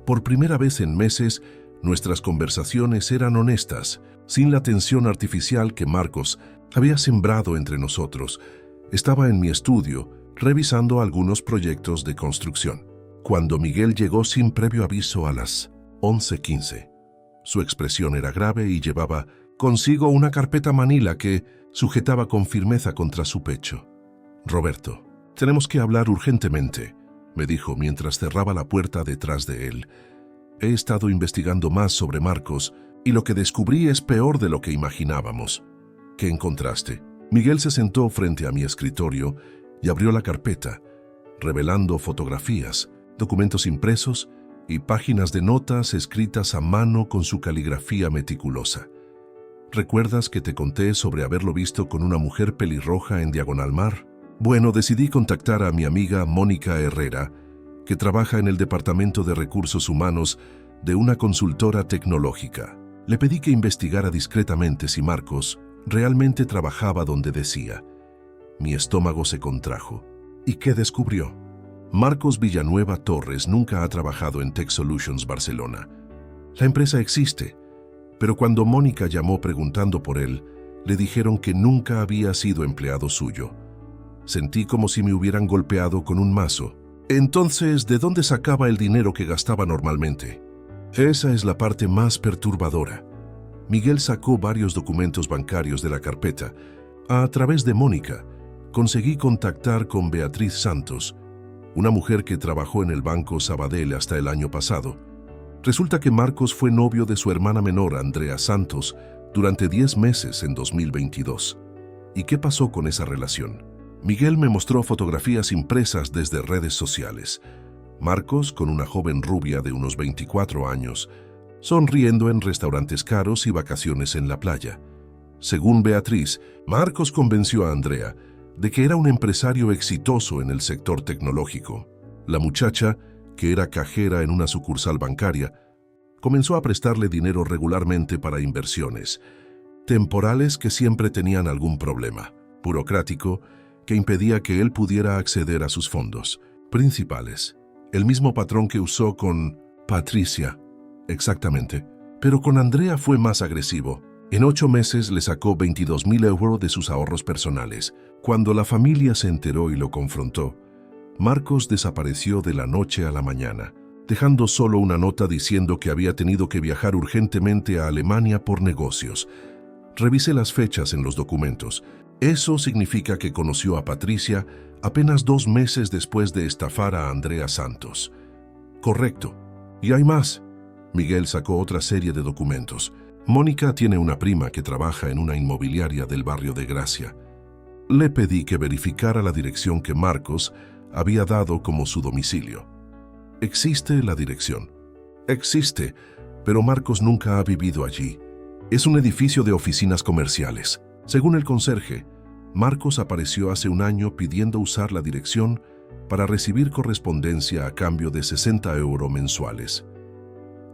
Por primera vez en meses, nuestras conversaciones eran honestas, sin la tensión artificial que Marcos había sembrado entre nosotros. Estaba en mi estudio, revisando algunos proyectos de construcción, cuando Miguel llegó sin previo aviso a las 11:15. Su expresión era grave y llevaba consigo una carpeta manila que sujetaba con firmeza contra su pecho. «Roberto, tenemos que hablar urgentemente», me dijo mientras cerraba la puerta detrás de él. «He estado investigando más sobre Marcos y lo que descubrí es peor de lo que imaginábamos». «¿Qué encontraste?». Miguel se sentó frente a mi escritorio y abrió la carpeta, revelando fotografías, documentos impresos y páginas de notas escritas a mano con su caligrafía meticulosa. ¿Recuerdas que te conté sobre haberlo visto con una mujer pelirroja en Diagonal Mar? Bueno, decidí contactar a mi amiga Mónica Herrera, que trabaja en el Departamento de Recursos Humanos de una consultora tecnológica. Le pedí que investigara discretamente si Marcos realmente trabajaba donde decía. Mi estómago se contrajo. ¿Y qué descubrió? Marcos Villanueva Torres nunca ha trabajado en Tech Solutions Barcelona. La empresa existe, pero cuando Mónica llamó preguntando por él, le dijeron que nunca había sido empleado suyo. Sentí como si me hubieran golpeado con un mazo. Entonces, ¿de dónde sacaba el dinero que gastaba normalmente? Esa es la parte más perturbadora. Miguel sacó varios documentos bancarios de la carpeta. A través de Mónica, conseguí contactar con Beatriz Santos, una mujer que trabajó en el Banco Sabadell hasta el año pasado. Resulta que Marcos fue novio de su hermana menor, Andrea Santos, durante 10 meses en 2022. ¿Y qué pasó con esa relación? Miguel me mostró fotografías impresas desde redes sociales. Marcos, con una joven rubia de unos 24 años, sonriendo en restaurantes caros y vacaciones en la playa. Según Beatriz, Marcos convenció a Andrea de que era un empresario exitoso en el sector tecnológico. La muchacha, que era cajera en una sucursal bancaria, Comenzó a prestarle dinero regularmente para inversiones, temporales que siempre tenían algún problema, burocrático, que impedía que él pudiera acceder a sus fondos principales. El mismo patrón que usó con Patricia, exactamente. Pero con Andrea fue más agresivo. En 8 meses le sacó 22.000 euros de sus ahorros personales. Cuando la familia se enteró y lo confrontó, Marcos desapareció de la noche a la mañana, dejando solo una nota diciendo que había tenido que viajar urgentemente a Alemania por negocios. Revisé las fechas en los documentos. Eso significa que conoció a Patricia apenas 2 meses después de estafar a Andrea Santos. Correcto. Y hay más. Miguel sacó otra serie de documentos. Mónica tiene una prima que trabaja en una inmobiliaria del barrio de Gracia. Le pedí que verificara la dirección que Marcos había dado como su domicilio. ¿Existe la dirección? Existe, pero Marcos nunca ha vivido allí. Es un edificio de oficinas comerciales. Según el conserje, Marcos apareció hace un año pidiendo usar la dirección para recibir correspondencia a cambio de 60 euros mensuales.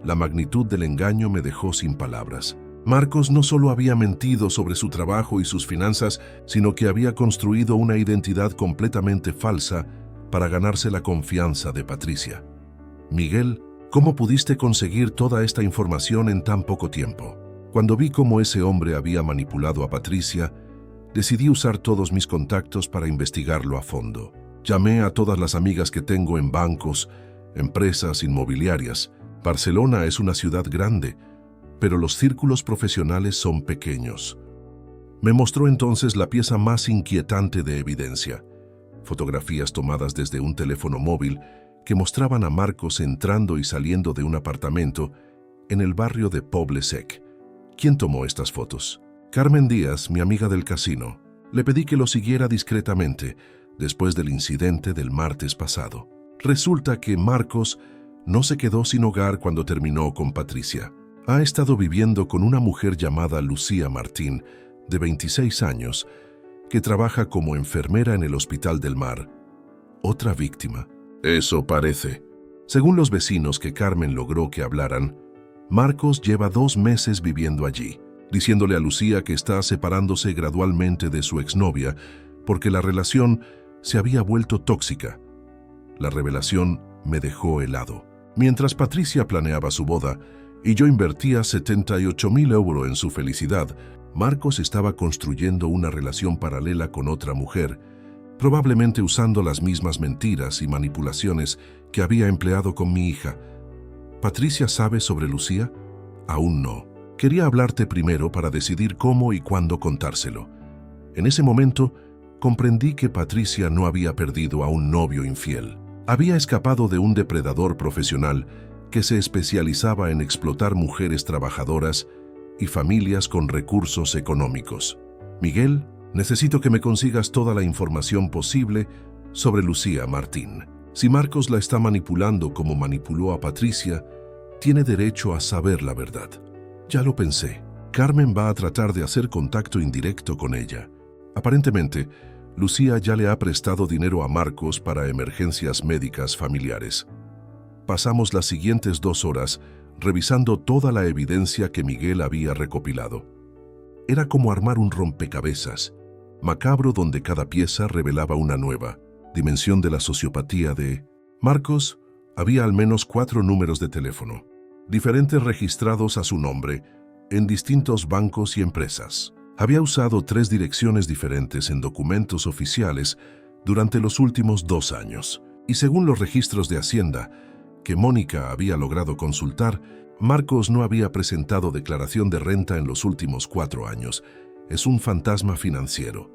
La magnitud del engaño me dejó sin palabras. Marcos no solo había mentido sobre su trabajo y sus finanzas, sino que había construido una identidad completamente falsa para ganarse la confianza de Patricia. Miguel, ¿cómo pudiste conseguir toda esta información en tan poco tiempo? Cuando vi cómo ese hombre había manipulado a Patricia, decidí usar todos mis contactos para investigarlo a fondo. Llamé a todas las amigas que tengo en bancos, empresas inmobiliarias. Barcelona es una ciudad grande, pero los círculos profesionales son pequeños. Me mostró entonces la pieza más inquietante de evidencia: fotografías tomadas desde un teléfono móvil que mostraban a Marcos entrando y saliendo de un apartamento en el barrio de Poble Sec. ¿Quién tomó estas fotos? Carmen Díaz, mi amiga del casino. Le pedí que lo siguiera discretamente después del incidente del martes pasado. Resulta que Marcos no se quedó sin hogar cuando terminó con Patricia. Ha estado viviendo con una mujer llamada Lucía Martín, de 26 años, que trabaja como enfermera en el Hospital del Mar. Otra víctima. Eso parece. Según los vecinos que Carmen logró que hablaran, Marcos lleva 2 meses viviendo allí, diciéndole a Lucía que está separándose gradualmente de su exnovia porque la relación se había vuelto tóxica. La revelación me dejó helado. Mientras Patricia planeaba su boda y yo invertía 78.000 euros en su felicidad, Marcos estaba construyendo una relación paralela con otra mujer, probablemente usando las mismas mentiras y manipulaciones que había empleado con mi hija. ¿Patricia sabe sobre Lucía? Aún no. Quería hablarte primero para decidir cómo y cuándo contárselo. En ese momento, comprendí que Patricia no había perdido a un novio infiel. Había escapado de un depredador profesional que se especializaba en explotar mujeres trabajadoras y familias con recursos económicos. Miguel, necesito que me consigas toda la información posible sobre Lucía Martín. Si Marcos la está manipulando como manipuló a Patricia, tiene derecho a saber la verdad. Ya lo pensé. Carmen va a tratar de hacer contacto indirecto con ella. Aparentemente, Lucía ya le ha prestado dinero a Marcos para emergencias médicas familiares. Pasamos las siguientes 2 horas revisando toda la evidencia que Miguel había recopilado. Era como armar un rompecabezas, macabro donde cada pieza revelaba una nueva dimensión de la sociopatía de Marcos. Había al menos 4 números de teléfono, diferentes registrados a su nombre, en distintos bancos y empresas. Había usado 3 direcciones diferentes en documentos oficiales durante los últimos 2 años. Y según los registros de Hacienda que Mónica había logrado consultar, Marcos no había presentado declaración de renta en los últimos 4 años. Es un fantasma financiero,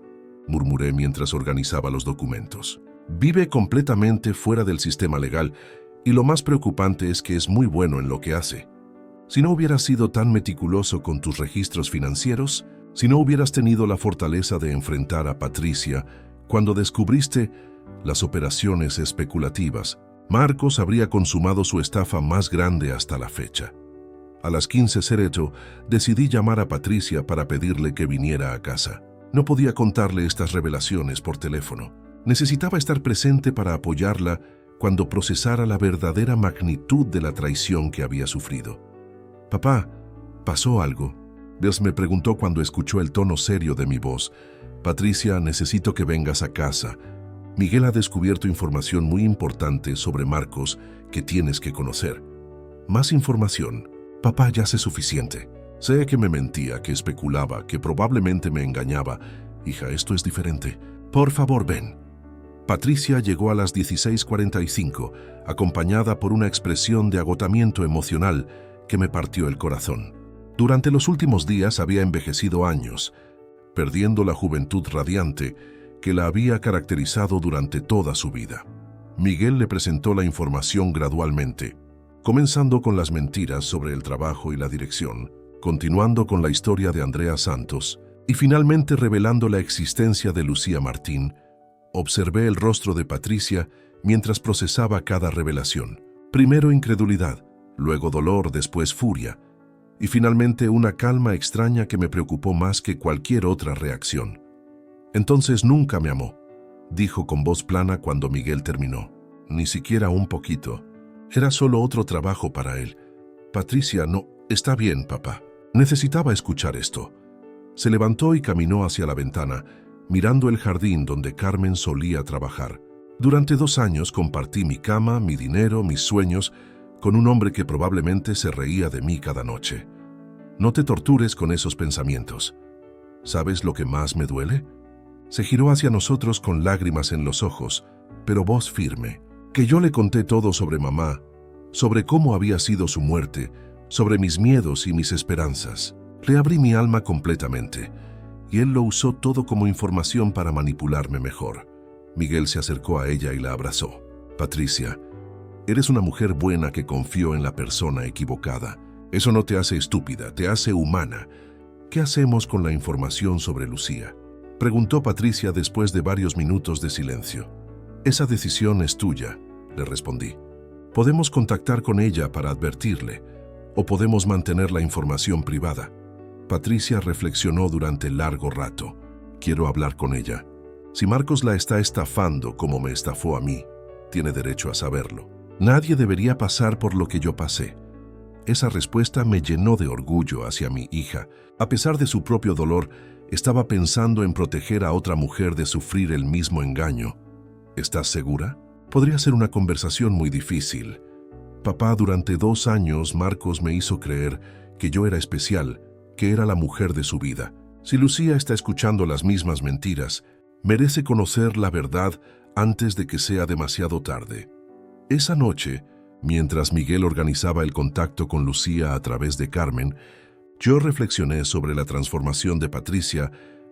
murmuré mientras organizaba los documentos. Vive completamente fuera del sistema legal y lo más preocupante es que es muy bueno en lo que hace. Si no hubieras sido tan meticuloso con tus registros financieros, si no hubieras tenido la fortaleza de enfrentar a Patricia cuando descubriste las operaciones especulativas, Marcos habría consumado su estafa más grande hasta la fecha. A las 15:00 decidí llamar a Patricia para pedirle que viniera a casa. No podía contarle estas revelaciones por teléfono. Necesitaba estar presente para apoyarla cuando procesara la verdadera magnitud de la traición que había sufrido. Papá, ¿pasó algo? Bess me preguntó cuando escuchó el tono serio de mi voz. Patricia, necesito que vengas a casa. Miguel ha descubierto información muy importante sobre Marcos que tienes que conocer. Más información. Papá, ya sé suficiente. Sé que me mentía, que especulaba, que probablemente me engañaba. Hija, esto es diferente. Por favor, ven. Patricia llegó a las 16:45, acompañada por una expresión de agotamiento emocional que me partió el corazón. Durante los últimos días había envejecido años, perdiendo la juventud radiante que la había caracterizado durante toda su vida. Miguel le presentó la información gradualmente, comenzando con las mentiras sobre el trabajo y la dirección, continuando con la historia de Andrea Santos y finalmente revelando la existencia de Lucía Martín. Observé el rostro de Patricia mientras procesaba cada revelación. Primero incredulidad, luego dolor, después furia, y finalmente una calma extraña que me preocupó más que cualquier otra reacción. Entonces nunca me amó, dijo con voz plana cuando Miguel terminó. Ni siquiera un poquito. Era solo otro trabajo para él. Patricia, no, está bien, papá. Necesitaba escuchar esto. Se levantó y caminó hacia la ventana, mirando el jardín donde Carmen solía trabajar. Durante 2 años compartí mi cama, mi dinero, mis sueños, con un hombre que probablemente se reía de mí cada noche. No te tortures con esos pensamientos. ¿Sabes lo que más me duele? Se giró hacia nosotros con lágrimas en los ojos, pero voz firme. Que yo le conté todo sobre mamá, sobre cómo había sido su muerte, sobre mis miedos y mis esperanzas. Le abrí mi alma completamente, y él lo usó todo como información para manipularme mejor. Miguel se acercó a ella y la abrazó. Patricia, eres una mujer buena que confió en la persona equivocada. Eso no te hace estúpida, te hace humana. ¿Qué hacemos con la información sobre Lucía?, preguntó Patricia después de varios minutos de silencio. Esa decisión es tuya, le respondí. Podemos contactar con ella para advertirle, o podemos mantener la información privada. Patricia reflexionó durante largo rato. Quiero hablar con ella. Si Marcos la está estafando como me estafó a mí, tiene derecho a saberlo. Nadie debería pasar por lo que yo pasé. Esa respuesta me llenó de orgullo hacia mi hija. A pesar de su propio dolor, estaba pensando en proteger a otra mujer de sufrir el mismo engaño. ¿Estás segura? Podría ser una conversación muy difícil. Papá, durante 2 años Marcos me hizo creer que yo era especial, que era la mujer de su vida. Si Lucía está escuchando las mismas mentiras, merece conocer la verdad antes de que sea demasiado tarde. Esa noche, mientras Miguel organizaba el contacto con Lucía a través de Carmen, yo reflexioné sobre la transformación de Patricia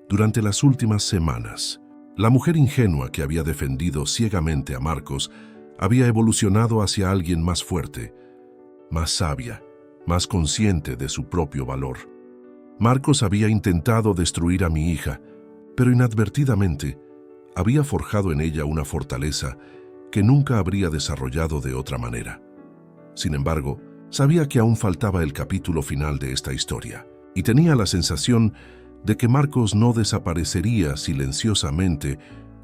durante las últimas semanas. La mujer ingenua que había defendido ciegamente a Marcos había evolucionado hacia alguien más fuerte, más sabia, más consciente de su propio valor. Marcos había intentado destruir a mi hija, pero inadvertidamente había forjado en ella una fortaleza que nunca habría desarrollado de otra manera. Sin embargo, sabía que aún faltaba el capítulo final de esta historia, y tenía la sensación de que Marcos no desaparecería silenciosamente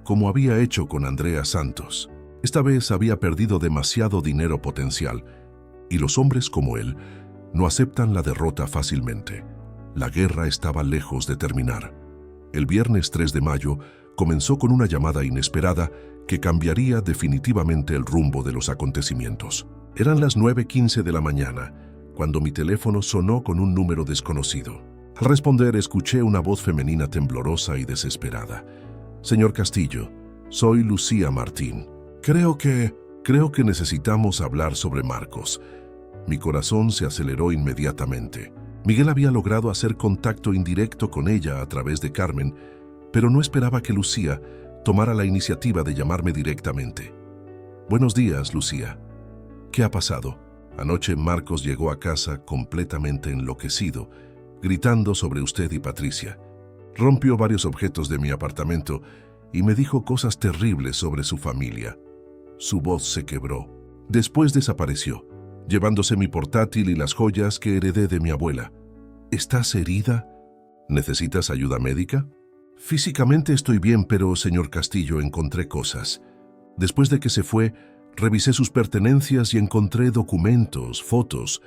como había hecho con Andrea Santos. Esta vez había perdido demasiado dinero potencial, y los hombres como él no aceptan la derrota fácilmente. La guerra estaba lejos de terminar. El viernes 3 de mayo comenzó con una llamada inesperada que cambiaría definitivamente el rumbo de los acontecimientos. Eran las 9:15 de la mañana, cuando mi teléfono sonó con un número desconocido. Al responder, escuché una voz femenina temblorosa y desesperada. Señor Castillo, soy Lucía Martín. Creo que necesitamos hablar sobre Marcos. Mi corazón se aceleró inmediatamente. Miguel había logrado hacer contacto indirecto con ella a través de Carmen, pero no esperaba que Lucía tomara la iniciativa de llamarme directamente. Buenos días, Lucía. ¿Qué ha pasado? Anoche Marcos llegó a casa completamente enloquecido, gritando sobre usted y Patricia. Rompió varios objetos de mi apartamento y me dijo cosas terribles sobre su familia. Su voz se quebró. Después desapareció, llevándose mi portátil y las joyas que heredé de mi abuela. ¿Estás herida? ¿Necesitas ayuda médica? Físicamente estoy bien, pero, señor Castillo, encontré cosas. Después de que se fue, revisé sus pertenencias y encontré documentos, fotos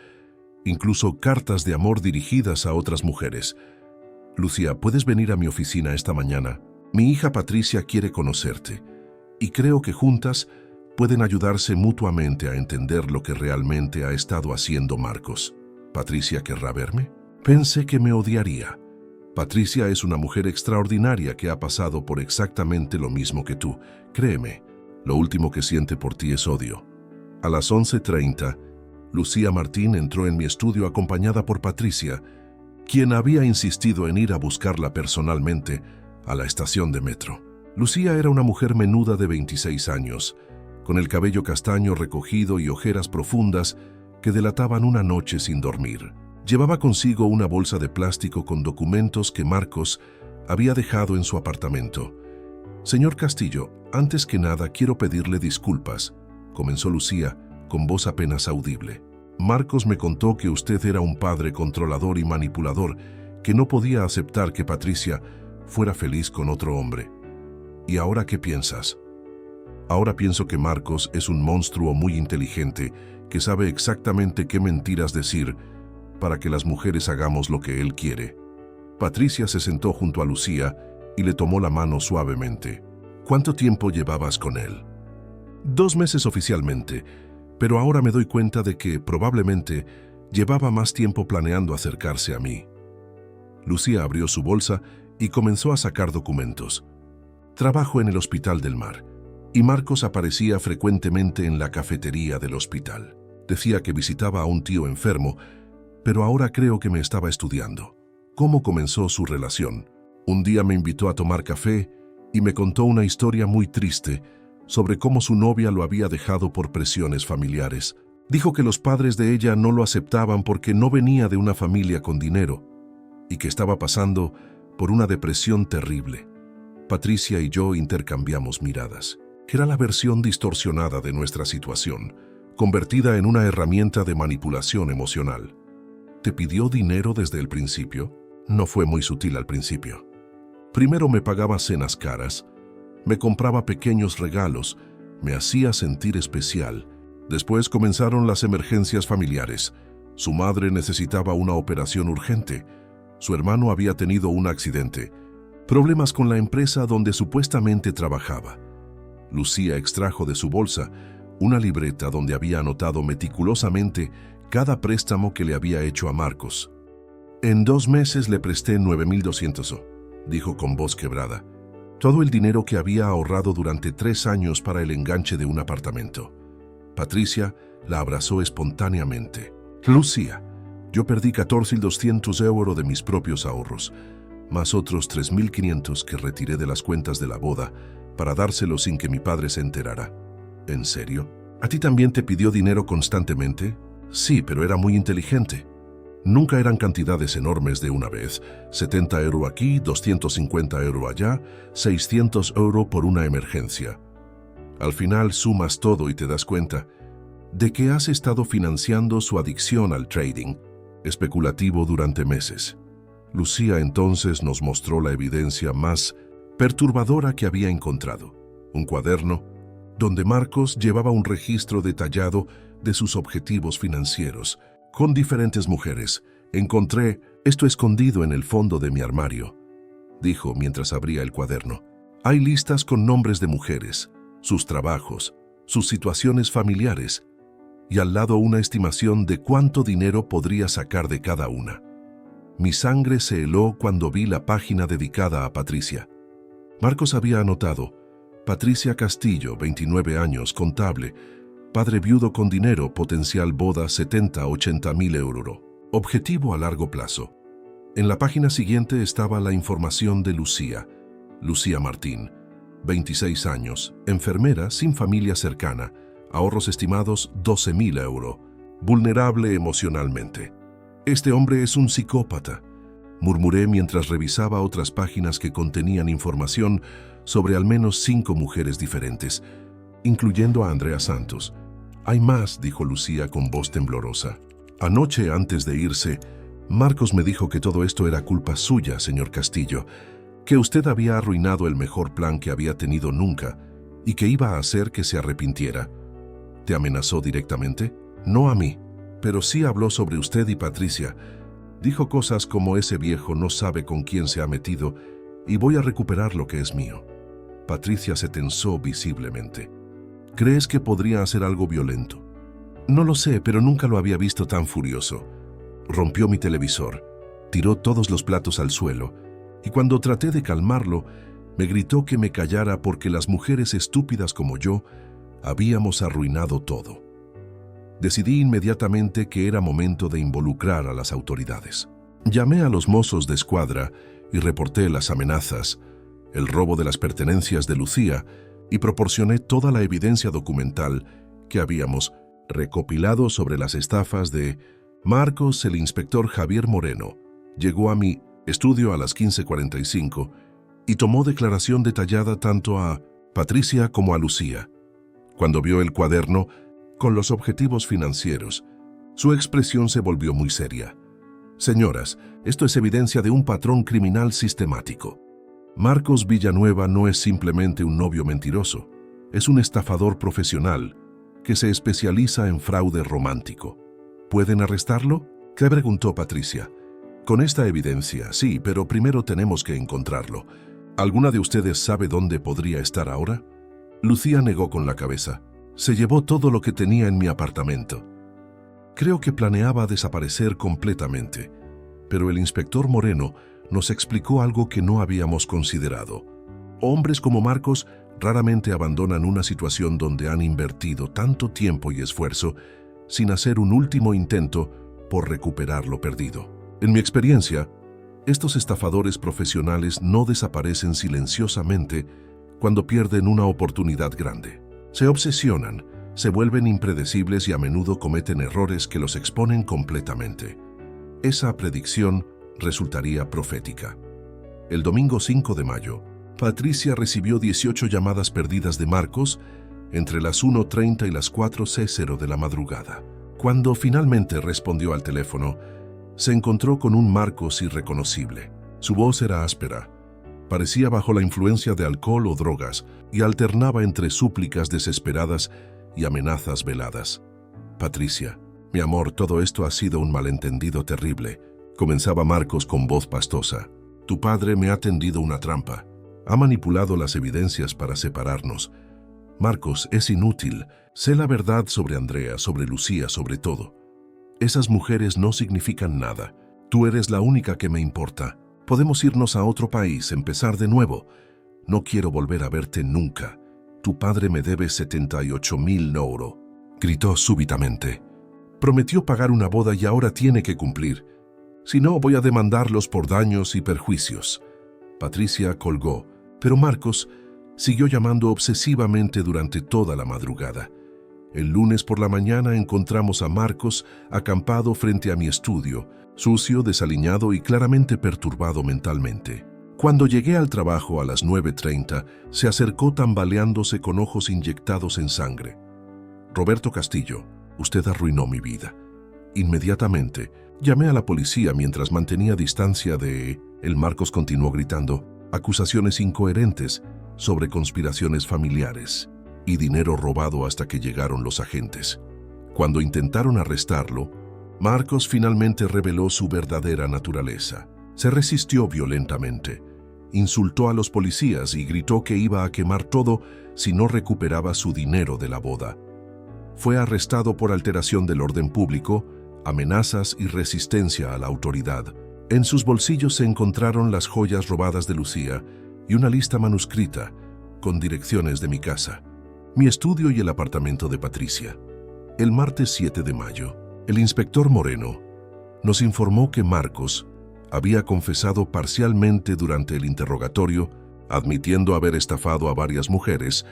incluso cartas de amor dirigidas a otras mujeres. Lucía, ¿puedes venir a mi oficina esta mañana? Mi hija Patricia quiere conocerte, y creo que juntas pueden ayudarse mutuamente a entender lo que realmente ha estado haciendo Marcos. ¿Patricia querrá verme? Pensé que me odiaría. Patricia es una mujer extraordinaria que ha pasado por exactamente lo mismo que tú. Créeme, lo último que siente por ti es odio. A las 11:30, Lucía Martín entró en mi estudio acompañada por Patricia, quien había insistido en ir a buscarla personalmente a la estación de metro. Lucía era una mujer menuda de 26 años, con el cabello castaño recogido y ojeras profundas que delataban una noche sin dormir. Llevaba consigo una bolsa de plástico con documentos que Marcos había dejado en su apartamento. Señor Castillo, antes que nada quiero pedirle disculpas, comenzó Lucía con voz apenas audible. Marcos me contó que usted era un padre controlador y manipulador que no podía aceptar que Patricia fuera feliz con otro hombre. ¿Y ahora qué piensas? Ahora pienso que Marcos es un monstruo muy inteligente que sabe exactamente qué mentiras decir para que las mujeres hagamos lo que él quiere. Patricia se sentó junto a Lucía y le tomó la mano suavemente. ¿Cuánto tiempo llevabas con él? 2 meses oficialmente, pero ahora me doy cuenta de que probablemente llevaba más tiempo planeando acercarse a mí. Lucía abrió su bolsa y comenzó a sacar documentos. Trabajo en el Hospital del Mar, y Marcos aparecía frecuentemente en la cafetería del hospital. Decía que visitaba a un tío enfermo, pero ahora creo que me estaba estudiando. ¿Cómo comenzó su relación? Un día me invitó a tomar café y me contó una historia muy triste sobre cómo su novia lo había dejado por presiones familiares. Dijo que los padres de ella no lo aceptaban porque no venía de una familia con dinero y que estaba pasando por una depresión terrible. Patricia y yo intercambiamos miradas. Era la versión distorsionada de nuestra situación, convertida en una herramienta de manipulación emocional. ¿Te pidió dinero desde el principio? No fue muy sutil al principio. Primero me pagaba cenas caras, me compraba pequeños regalos, me hacía sentir especial. Después comenzaron las emergencias familiares. Su madre necesitaba una operación urgente. Su hermano había tenido un accidente. Problemas con la empresa donde supuestamente trabajaba. Lucía extrajo de su bolsa una libreta donde había anotado meticulosamente cada préstamo que le había hecho a Marcos. En 2 meses le presté 9,200, dijo con voz quebrada. Todo el dinero que había ahorrado durante 3 años para el enganche de un apartamento. Patricia la abrazó espontáneamente. Lucía, yo perdí 14,200 euros de mis propios ahorros, más otros 3,500 que retiré de las cuentas de la boda para dárselos sin que mi padre se enterara. ¿En serio? ¿A ti también te pidió dinero constantemente? Sí, pero era muy inteligente. Nunca eran cantidades enormes de una vez. 70 euros aquí, 250 euros allá, 600 euros por una emergencia. Al final sumas todo y te das cuenta de que has estado financiando su adicción al trading especulativo durante meses. Lucía entonces nos mostró la evidencia más perturbadora que había encontrado. Un cuaderno donde Marcos llevaba un registro detallado de sus objetivos financieros, con diferentes mujeres. Encontré esto escondido en el fondo de mi armario, dijo mientras abría el cuaderno. Hay listas con nombres de mujeres, sus trabajos, sus situaciones familiares, y al lado una estimación de cuánto dinero podría sacar de cada una. Mi sangre se heló cuando vi la página dedicada a Patricia. Marcos había anotado: Patricia Castillo, 29 años, contable, padre viudo con dinero, potencial boda 70 a 80 mil euros. Objetivo a largo plazo. En la página siguiente estaba la información de Lucía. Lucía Martín, 26 años, enfermera sin familia cercana, ahorros estimados 12.000 euros, vulnerable emocionalmente. Este hombre es un psicópata, murmuré mientras revisaba otras páginas que contenían información sobre al menos 5 mujeres diferentes, incluyendo a Andrea Santos. Hay más, dijo Lucía con voz temblorosa. Anoche, antes de irse, Marcos me dijo que todo esto era culpa suya, señor Castillo, que usted había arruinado el mejor plan que había tenido nunca y que iba a hacer que se arrepintiera. ¿Te amenazó directamente? No a mí. pero sí habló sobre usted y Patricia. Dijo cosas como ese viejo no sabe con quién se ha metido y voy a recuperar lo que es mío. Patricia se tensó visiblemente. ¿Crees que podría hacer algo violento? No lo sé, pero nunca lo había visto tan furioso. Rompió mi televisor, tiró todos los platos al suelo y cuando traté de calmarlo, me gritó que me callara porque las mujeres estúpidas como yo habíamos arruinado todo. Decidí inmediatamente que era momento de involucrar a las autoridades. Llamé a los mozos de escuadra y reporté las amenazas, el robo de las pertenencias de Lucía y proporcioné toda la evidencia documental que habíamos recopilado sobre las estafas de Marcos. El inspector Javier Moreno llegó a mi estudio a las 15:45 y tomó declaración detallada tanto a Patricia como a Lucía. Cuando vio el cuaderno con los objetivos financieros, su expresión se volvió muy seria. Señoras, esto es evidencia de un patrón criminal sistemático. Marcos Villanueva no es simplemente un novio mentiroso, es un estafador profesional que se especializa en fraude romántico. ¿Pueden arrestarlo?, ¿qué preguntó Patricia? Con esta evidencia, sí, pero primero tenemos que encontrarlo. ¿Alguna de ustedes sabe dónde podría estar ahora? Lucía negó con la cabeza. Se llevó todo lo que tenía en mi apartamento. Creo que planeaba desaparecer completamente, pero el inspector Moreno nos explicó algo que no habíamos considerado. Hombres como Marcos raramente abandonan una situación donde han invertido tanto tiempo y esfuerzo sin hacer un último intento por recuperar lo perdido. En mi experiencia, estos estafadores profesionales no desaparecen silenciosamente cuando pierden una oportunidad grande. Se obsesionan, se vuelven impredecibles y a menudo cometen errores que los exponen completamente. Esa predicción resultaría profética. El domingo 5 de mayo, Patricia recibió 18 llamadas perdidas de Marcos entre las 1:30 y las 4:00 de la madrugada. Cuando finalmente respondió al teléfono, se encontró con un Marcos irreconocible. Su voz era áspera. Parecía bajo la influencia de alcohol o drogas y alternaba entre súplicas desesperadas y amenazas veladas. Patricia, mi amor, todo esto ha sido un malentendido terrible, comenzaba Marcos con voz pastosa. Tu padre me ha tendido una trampa. Ha manipulado las evidencias para separarnos. Marcos, es inútil. Sé la verdad sobre Andrea, sobre Lucía, sobre todo. Esas mujeres no significan nada. Tú eres la única que me importa. Podemos irnos a otro país, empezar de nuevo. No quiero volver a verte nunca. Tu padre me debe 78.000 €, gritó súbitamente. Prometió pagar una boda y ahora tiene que cumplir. Si no, voy a demandarlos por daños y perjuicios. Patricia colgó, pero Marcos siguió llamando obsesivamente durante toda la madrugada. El lunes por la mañana encontramos a Marcos acampado frente a mi estudio, sucio, desaliñado y claramente perturbado mentalmente. Cuando llegué al trabajo a las 9:30, se acercó tambaleándose con ojos inyectados en sangre. Roberto Castillo, usted arruinó mi vida. Inmediatamente, llamé a la policía mientras mantenía distancia de... El Marcos continuó gritando, acusaciones incoherentes sobre conspiraciones familiares y dinero robado hasta que llegaron los agentes. Cuando intentaron arrestarlo, Marcos finalmente reveló su verdadera naturaleza. Se resistió violentamente, insultó a los policías y gritó que iba a quemar todo si no recuperaba su dinero de la boda. Fue arrestado por alteración del orden público, amenazas y resistencia a la autoridad. En sus bolsillos se encontraron las joyas robadas de Lucía y una lista manuscrita con direcciones de mi casa, mi estudio y el apartamento de Patricia. El martes 7 de mayo, el inspector Moreno nos informó que Marcos había confesado parcialmente durante el interrogatorio, admitiendo haber estafado a varias mujeres,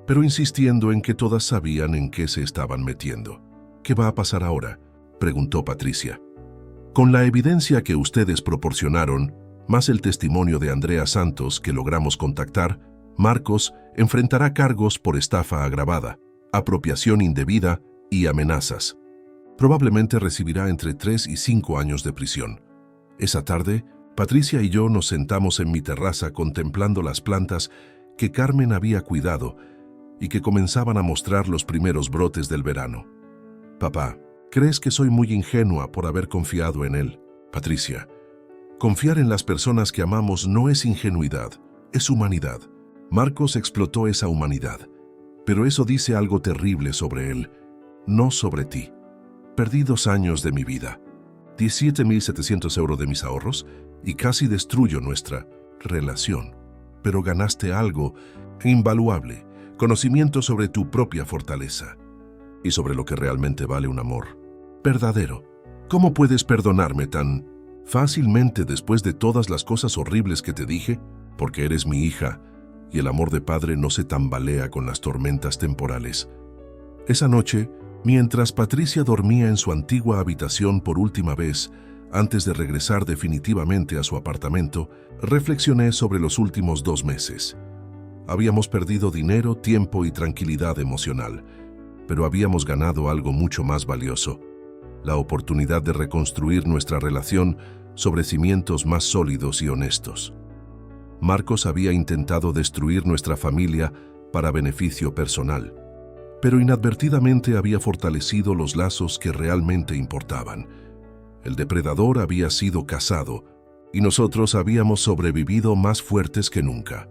pero insistiendo en que todas sabían en qué se estaban metiendo. ¿Qué va a pasar ahora?, preguntó Patricia. Con la evidencia que ustedes proporcionaron, más el testimonio de Andrea Santos que logramos contactar, Marcos enfrentará cargos por estafa agravada, apropiación indebida y amenazas. Probablemente recibirá entre 3 y 5 años de prisión. Esa tarde, Patricia y yo nos sentamos en mi terraza contemplando las plantas que Carmen había cuidado y que comenzaban a mostrar los primeros brotes del verano. Papá, Crees que soy muy ingenua por haber confiado en él. Patricia, confiar en las personas que amamos no es ingenuidad, es humanidad. Marcos explotó esa humanidad, pero eso dice algo terrible sobre él, no sobre ti. Perdí 2 años de mi vida, 17.700 euros de mis ahorros y casi destruyo nuestra relación. Pero ganaste algo invaluable, conocimiento sobre tu propia fortaleza y sobre lo que realmente vale un amor verdadero. ¿Cómo puedes perdonarme tan fácilmente después de todas las cosas horribles que te dije? Porque eres mi hija y el amor de padre no se tambalea con las tormentas temporales. Esa noche, mientras Patricia dormía en su antigua habitación por última vez, antes de regresar definitivamente a su apartamento, reflexioné sobre los últimos 2 meses. Habíamos perdido dinero, tiempo y tranquilidad emocional, pero habíamos ganado algo mucho más valioso: la oportunidad de reconstruir nuestra relación sobre cimientos más sólidos y honestos. Marcos había intentado destruir nuestra familia para beneficio personal, pero inadvertidamente había fortalecido los lazos que realmente importaban. El depredador había sido cazado y nosotros habíamos sobrevivido más fuertes que nunca.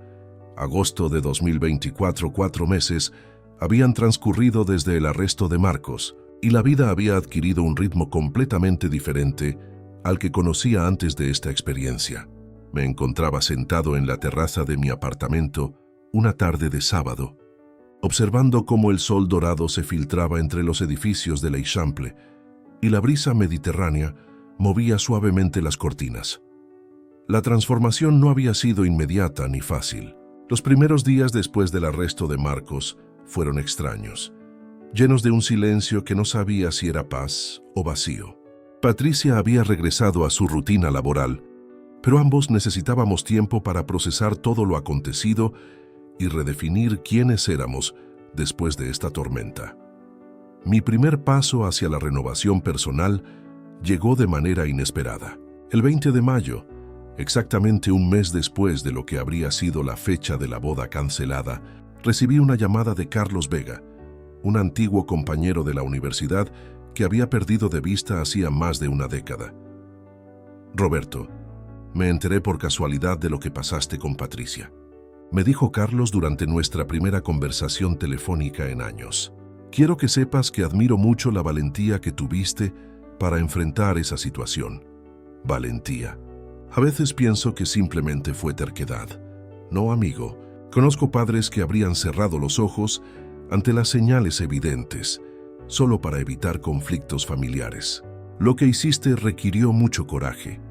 Agosto de 2024, 4 meses habían transcurrido desde el arresto de Marcos y la vida había adquirido un ritmo completamente diferente al que conocía antes de esta experiencia. Me encontraba sentado en la terraza de mi apartamento una tarde de sábado, observando cómo el sol dorado se filtraba entre los edificios de l'Eixample y la brisa mediterránea movía suavemente las cortinas. La transformación no había sido inmediata ni fácil. Los primeros días después del arresto de Marcos fueron extraños, llenos de un silencio que no sabía si era paz o vacío. Patricia había regresado a su rutina laboral, pero ambos necesitábamos tiempo para procesar todo lo acontecido y redefinir quiénes éramos después de esta tormenta. Mi primer paso hacia la renovación personal llegó de manera inesperada. El 20 de mayo, exactamente un mes después de lo que habría sido la fecha de la boda cancelada, recibí una llamada de Carlos Vega, un antiguo compañero de la universidad que había perdido de vista hacía más de una década. Roberto, me enteré por casualidad de lo que pasaste con Patricia, me dijo Carlos durante nuestra primera conversación telefónica en años. Quiero que sepas que admiro mucho la valentía que tuviste para enfrentar esa situación. Valentía. A veces pienso que simplemente fue terquedad. No, amigo. Conozco padres que habrían cerrado los ojos ante las señales evidentes, solo para evitar conflictos familiares. Lo que hiciste requirió mucho coraje.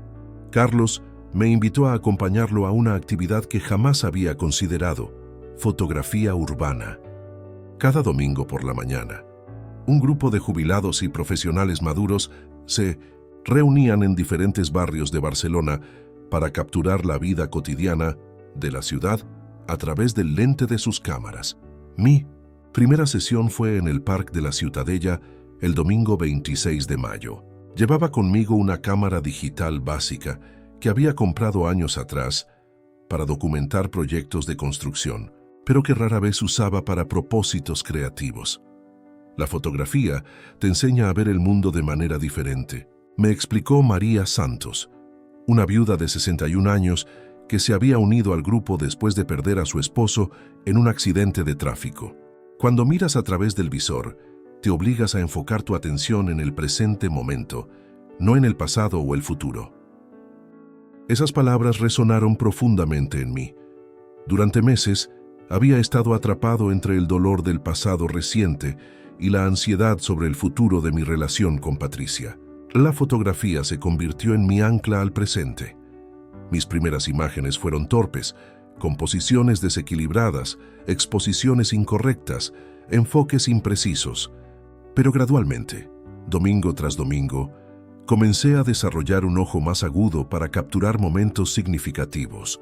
Carlos me invitó a acompañarlo a una actividad que jamás había considerado: fotografía urbana. Cada domingo por la mañana, un grupo de jubilados y profesionales maduros se reunían en diferentes barrios de Barcelona para capturar la vida cotidiana de la ciudad a través del lente de sus cámaras. Mi primera sesión fue en el Parc de la Ciutadella el domingo 26 de mayo. Llevaba conmigo una cámara digital básica que había comprado años atrás para documentar proyectos de construcción, pero que rara vez usaba para propósitos creativos. La fotografía te enseña a ver el mundo de manera diferente, me explicó María Santos, una viuda de 61 años que se había unido al grupo después de perder a su esposo en un accidente de tráfico. Cuando miras a través del visor, te obligas a enfocar tu atención en el presente momento, no en el pasado o el futuro. Esas palabras resonaron profundamente en mí. Durante meses, había estado atrapado entre el dolor del pasado reciente y la ansiedad sobre el futuro de mi relación con Patricia. La fotografía se convirtió en mi ancla al presente. Mis primeras imágenes fueron torpes, composiciones desequilibradas, exposiciones incorrectas, enfoques imprecisos. Pero gradualmente, domingo tras domingo, comencé a desarrollar un ojo más agudo para capturar momentos significativos.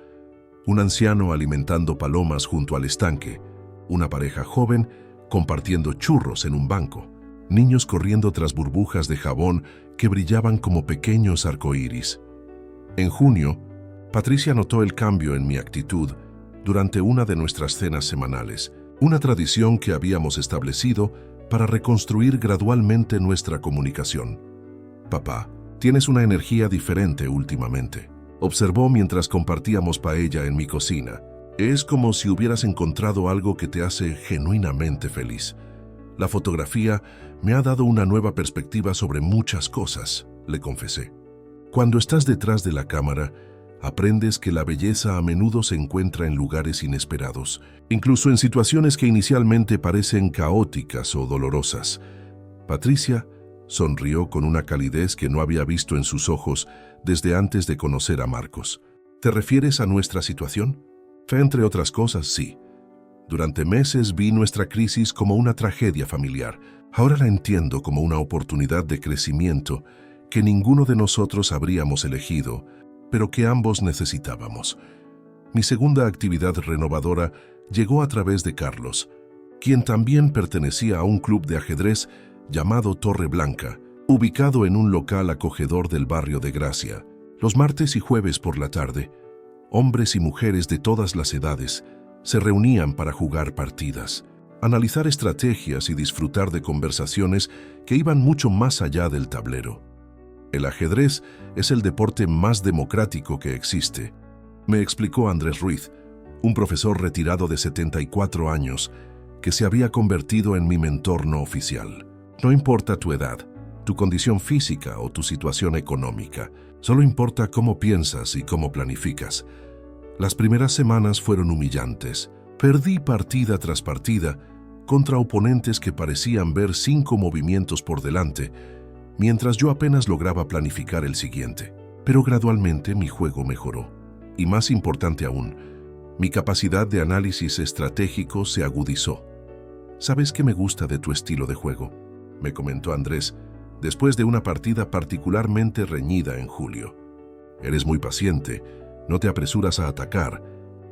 Un anciano alimentando palomas junto al estanque, una pareja joven compartiendo churros en un banco, niños corriendo tras burbujas de jabón que brillaban como pequeños arcoíris. En junio, Patricia notó el cambio en mi actitud durante una de nuestras cenas semanales, una tradición que habíamos establecido para reconstruir gradualmente nuestra comunicación. Papá, tienes una energía diferente últimamente, observó mientras compartíamos paella en mi cocina. Es como si hubieras encontrado algo que te hace genuinamente feliz. La fotografía me ha dado una nueva perspectiva sobre muchas cosas, le confesé. Cuando estás detrás de la cámara, aprendes que la belleza a menudo se encuentra en lugares inesperados, incluso en situaciones que inicialmente parecen caóticas o dolorosas. Patricia sonrió con una calidez que no había visto en sus ojos desde antes de conocer a Marcos. ¿Te refieres a nuestra situación? Entre otras cosas, sí. Durante meses vi nuestra crisis como una tragedia familiar. Ahora la entiendo como una oportunidad de crecimiento que ninguno de nosotros habríamos elegido, pero que ambos necesitábamos. Mi segunda actividad renovadora llegó a través de Carlos, quien también pertenecía a un club de ajedrez llamado Torre Blanca, ubicado en un local acogedor del barrio de Gracia. Los martes y jueves por la tarde, hombres y mujeres de todas las edades se reunían para jugar partidas, analizar estrategias y disfrutar de conversaciones que iban mucho más allá del tablero. El ajedrez es el deporte más democrático que existe, me explicó Andrés Ruiz, un profesor retirado de 74 años que se había convertido en mi mentor no oficial. No importa tu edad, tu condición física o tu situación económica, solo importa cómo piensas y cómo planificas. Las primeras semanas fueron humillantes. Perdí partida tras partida contra oponentes que parecían ver 5 movimientos por delante, mientras yo apenas lograba planificar el siguiente. Pero gradualmente mi juego mejoró. Y más importante aún, mi capacidad de análisis estratégico se agudizó. ¿Sabes qué me gusta de tu estilo de juego?, me comentó Andrés, después de una partida particularmente reñida en julio. Eres muy paciente, no te apresuras a atacar,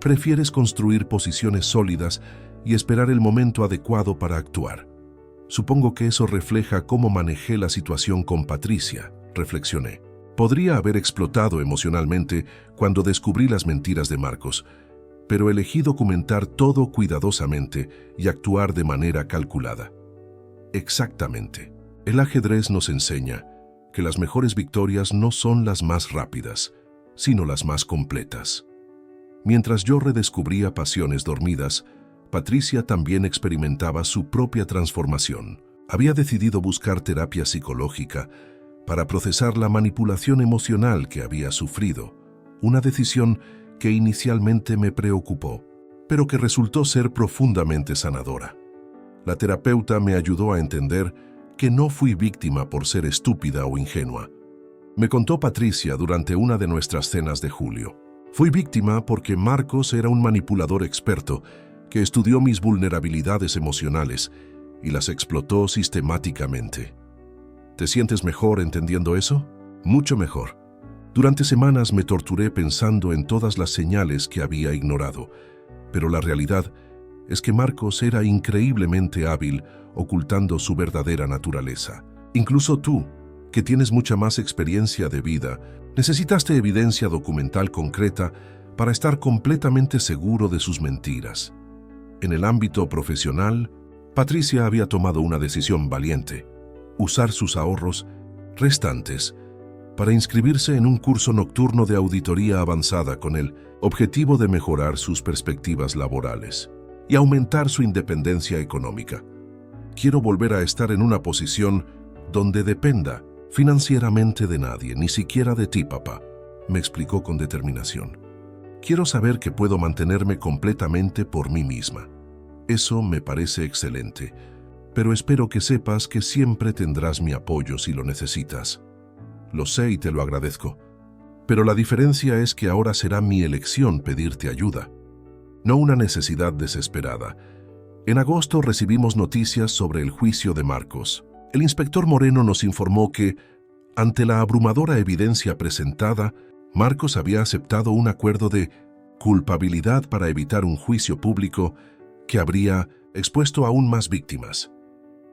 prefieres construir posiciones sólidas y esperar el momento adecuado para actuar. Supongo que eso refleja cómo manejé la situación con Patricia, reflexioné. Podría haber explotado emocionalmente cuando descubrí las mentiras de Marcos, pero elegí documentar todo cuidadosamente y actuar de manera calculada. Exactamente. El ajedrez nos enseña que las mejores victorias no son las más rápidas, sino las más completas. Mientras yo redescubría pasiones dormidas, Patricia también experimentaba su propia transformación. Había decidido buscar terapia psicológica para procesar la manipulación emocional que había sufrido, una decisión que inicialmente me preocupó, pero que resultó ser profundamente sanadora. La terapeuta me ayudó a entender que no fui víctima por ser estúpida o ingenua. Me contó Patricia durante una de nuestras cenas de julio. Fui víctima porque Marcos era un manipulador experto que estudió mis vulnerabilidades emocionales y las explotó sistemáticamente. ¿Te sientes mejor entendiendo eso? Mucho mejor. Durante semanas me torturé pensando en todas las señales que había ignorado, pero la realidad es que Marcos era increíblemente hábil ocultando su verdadera naturaleza. Incluso tú, que tienes mucha más experiencia de vida, necesitaste evidencia documental concreta para estar completamente seguro de sus mentiras. En el ámbito profesional, Patricia había tomado una decisión valiente: usar sus ahorros restantes para inscribirse en un curso nocturno de auditoría avanzada con el objetivo de mejorar sus perspectivas laborales y aumentar su independencia económica. Quiero volver a estar en una posición donde dependa financieramente de nadie, ni siquiera de ti, papá, me explicó con determinación. Quiero saber que puedo mantenerme completamente por mí misma. Eso me parece excelente, pero espero que sepas que siempre tendrás mi apoyo si lo necesitas. Lo sé y te lo agradezco, pero la diferencia es que ahora será mi elección pedirte ayuda, no una necesidad desesperada. En agosto recibimos noticias sobre el juicio de Marcos. El inspector Moreno nos informó que, ante la abrumadora evidencia presentada, Marcos había aceptado un acuerdo de culpabilidad para evitar un juicio público que habría expuesto aún más víctimas.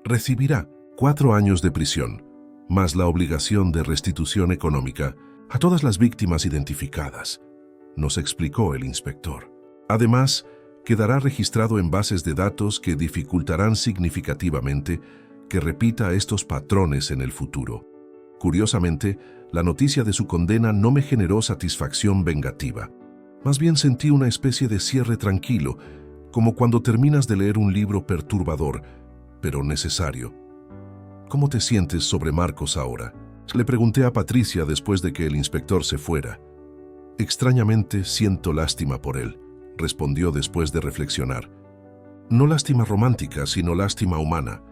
Recibirá 4 años de prisión, más la obligación de restitución económica a todas las víctimas identificadas, nos explicó el inspector. Además, quedará registrado en bases de datos que dificultarán significativamente que repita estos patrones en el futuro. Curiosamente, la noticia de su condena no me generó satisfacción vengativa. Más bien sentí una especie de cierre tranquilo, como cuando terminas de leer un libro perturbador, pero necesario. ¿Cómo te sientes sobre Marcos ahora?, le pregunté a Patricia después de que el inspector se fuera. Extrañamente siento lástima por él, respondió después de reflexionar. No lástima romántica, sino lástima humana.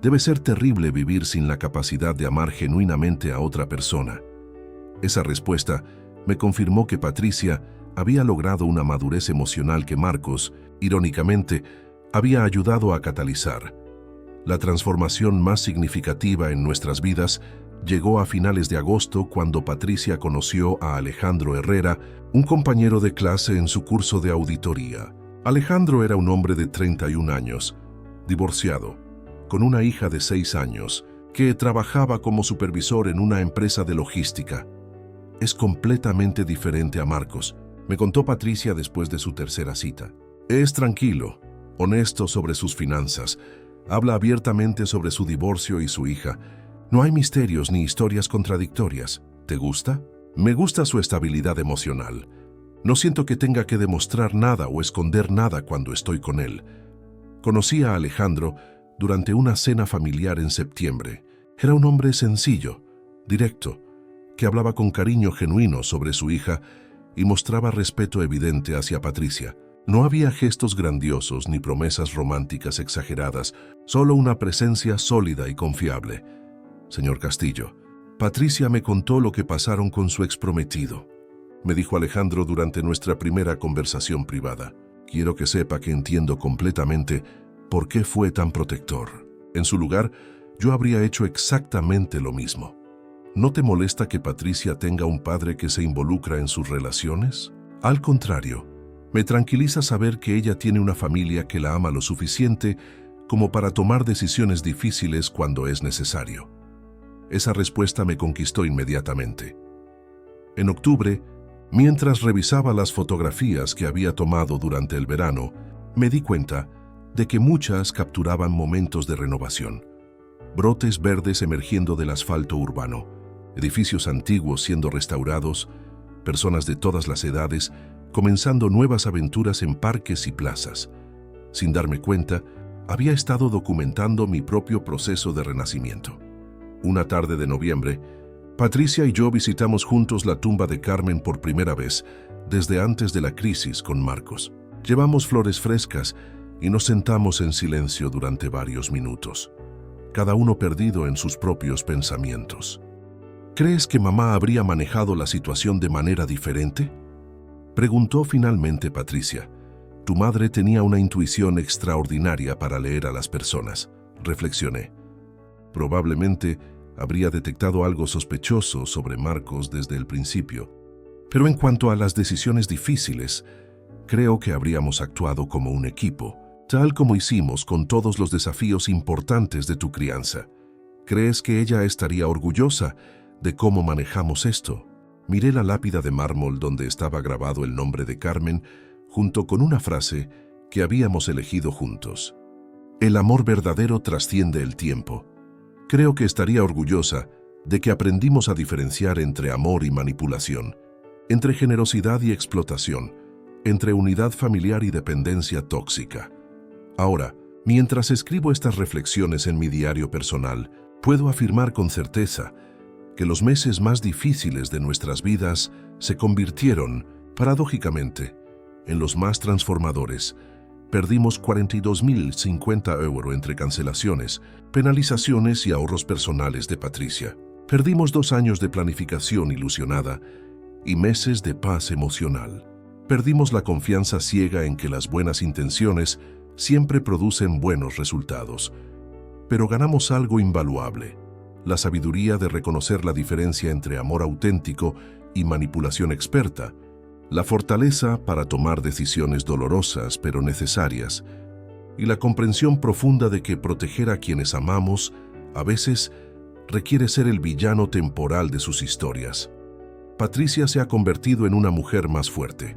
Debe ser terrible vivir sin la capacidad de amar genuinamente a otra persona. Esa respuesta me confirmó que Patricia había logrado una madurez emocional que Marcos, irónicamente, había ayudado a catalizar. La transformación más significativa en nuestras vidas llegó a finales de agosto cuando Patricia conoció a Alejandro Herrera, un compañero de clase en su curso de auditoría. Alejandro era un hombre de 31 años, divorciado, con una hija de 6 años, que trabajaba como supervisor en una empresa de logística. Es completamente diferente a Marcos, me contó Patricia después de su tercera cita. Es tranquilo, honesto sobre sus finanzas, habla abiertamente sobre su divorcio y su hija. No hay misterios ni historias contradictorias. ¿Te gusta? Me gusta su estabilidad emocional. No siento que tenga que demostrar nada o esconder nada cuando estoy con él. Conocí a Alejandro durante una cena familiar en septiembre. Era un hombre sencillo, directo, que hablaba con cariño genuino sobre su hija y mostraba respeto evidente hacia Patricia. No había gestos grandiosos ni promesas románticas exageradas, solo una presencia sólida y confiable. Señor Castillo, Patricia me contó lo que pasaron con su exprometido. Me dijo Alejandro durante nuestra primera conversación privada. Quiero que sepa que entiendo completamente por qué fue tan protector. En su lugar, yo habría hecho exactamente lo mismo. ¿No te molesta que Patricia tenga un padre que se involucra en sus relaciones? Al contrario, me tranquiliza saber que ella tiene una familia que la ama lo suficiente como para tomar decisiones difíciles cuando es necesario. Esa respuesta me conquistó inmediatamente. En octubre, mientras revisaba las fotografías que había tomado durante el verano, me di cuenta de que muchas capturaban momentos de renovación. Brotes verdes emergiendo del asfalto urbano, edificios antiguos siendo restaurados, personas de todas las edades comenzando nuevas aventuras en parques y plazas. Sin darme cuenta, había estado documentando mi propio proceso de renacimiento. Una tarde de noviembre, Patricia y yo visitamos juntos la tumba de Carmen por primera vez desde antes de la crisis con Marcos. Llevamos flores frescas y nos sentamos en silencio durante varios minutos, cada uno perdido en sus propios pensamientos. ¿Crees que mamá habría manejado la situación de manera diferente?, preguntó finalmente Patricia. Tu madre tenía una intuición extraordinaria para leer a las personas, reflexioné. Probablemente habría detectado algo sospechoso sobre Marcos desde el principio, pero en cuanto a las decisiones difíciles, creo que habríamos actuado como un equipo, tal como hicimos con todos los desafíos importantes de tu crianza. ¿Crees que ella estaría orgullosa de cómo manejamos esto? Miré la lápida de mármol donde estaba grabado el nombre de Carmen, junto con una frase que habíamos elegido juntos. El amor verdadero trasciende el tiempo. Creo que estaría orgullosa de que aprendimos a diferenciar entre amor y manipulación, entre generosidad y explotación, entre unidad familiar y dependencia tóxica. Ahora, mientras escribo estas reflexiones en mi diario personal, puedo afirmar con certeza que los meses más difíciles de nuestras vidas se convirtieron, paradójicamente, en los más transformadores. Perdimos 42.050 € entre cancelaciones, penalizaciones y ahorros personales de Patricia. Perdimos 2 años de planificación ilusionada y meses de paz emocional. Perdimos la confianza ciega en que las buenas intenciones siempre producen buenos resultados. Pero ganamos algo invaluable: la sabiduría de reconocer la diferencia entre amor auténtico y manipulación experta, la fortaleza para tomar decisiones dolorosas pero necesarias, y la comprensión profunda de que proteger a quienes amamos a veces requiere ser el villano temporal de sus historias. Patricia se ha convertido en una mujer más fuerte,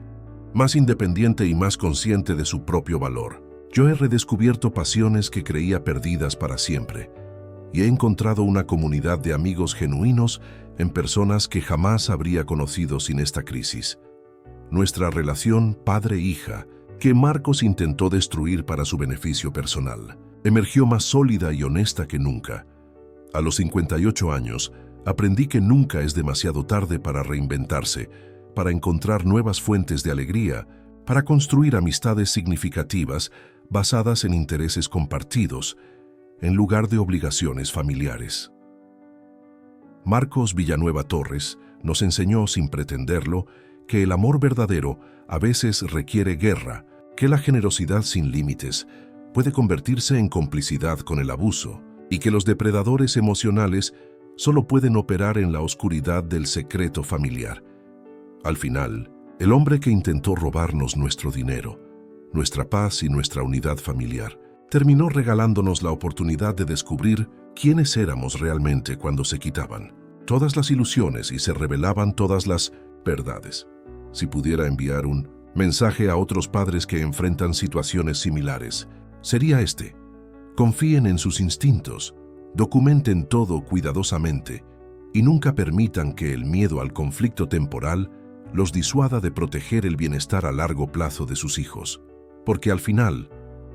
más independiente y más consciente de su propio valor. Yo he redescubierto pasiones que creía perdidas para siempre y he encontrado una comunidad de amigos genuinos en personas que jamás habría conocido sin esta crisis. Nuestra relación padre-hija, que Marcos intentó destruir para su beneficio personal, emergió más sólida y honesta que nunca. A los 58 años, aprendí que nunca es demasiado tarde para reinventarse, para encontrar nuevas fuentes de alegría, para construir amistades significativas basadas en intereses compartidos, en lugar de obligaciones familiares. Marcos Villanueva Torres nos enseñó sin pretenderlo que el amor verdadero a veces requiere guerra, que la generosidad sin límites puede convertirse en complicidad con el abuso y que los depredadores emocionales solo pueden operar en la oscuridad del secreto familiar. Al final, el hombre que intentó robarnos nuestro dinero, nuestra paz y nuestra unidad familiar, terminó regalándonos la oportunidad de descubrir quiénes éramos realmente cuando se quitaban todas las ilusiones y se revelaban todas las verdades. Si pudiera enviar un mensaje a otros padres que enfrentan situaciones similares, sería este: confíen en sus instintos, documenten todo cuidadosamente y nunca permitan que el miedo al conflicto temporal los disuada de proteger el bienestar a largo plazo de sus hijos. Porque al final,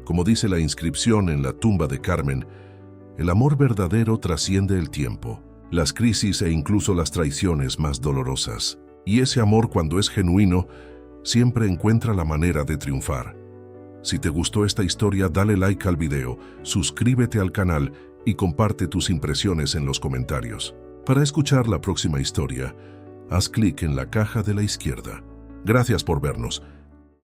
como dice la inscripción en la tumba de Carmen, el amor verdadero trasciende el tiempo, las crisis e incluso las traiciones más dolorosas. Y ese amor, cuando es genuino, siempre encuentra la manera de triunfar. Si te gustó esta historia, dale like al video, suscríbete al canal y comparte tus impresiones en los comentarios. Para escuchar la próxima historia, haz clic en la caja de la izquierda. Gracias por vernos.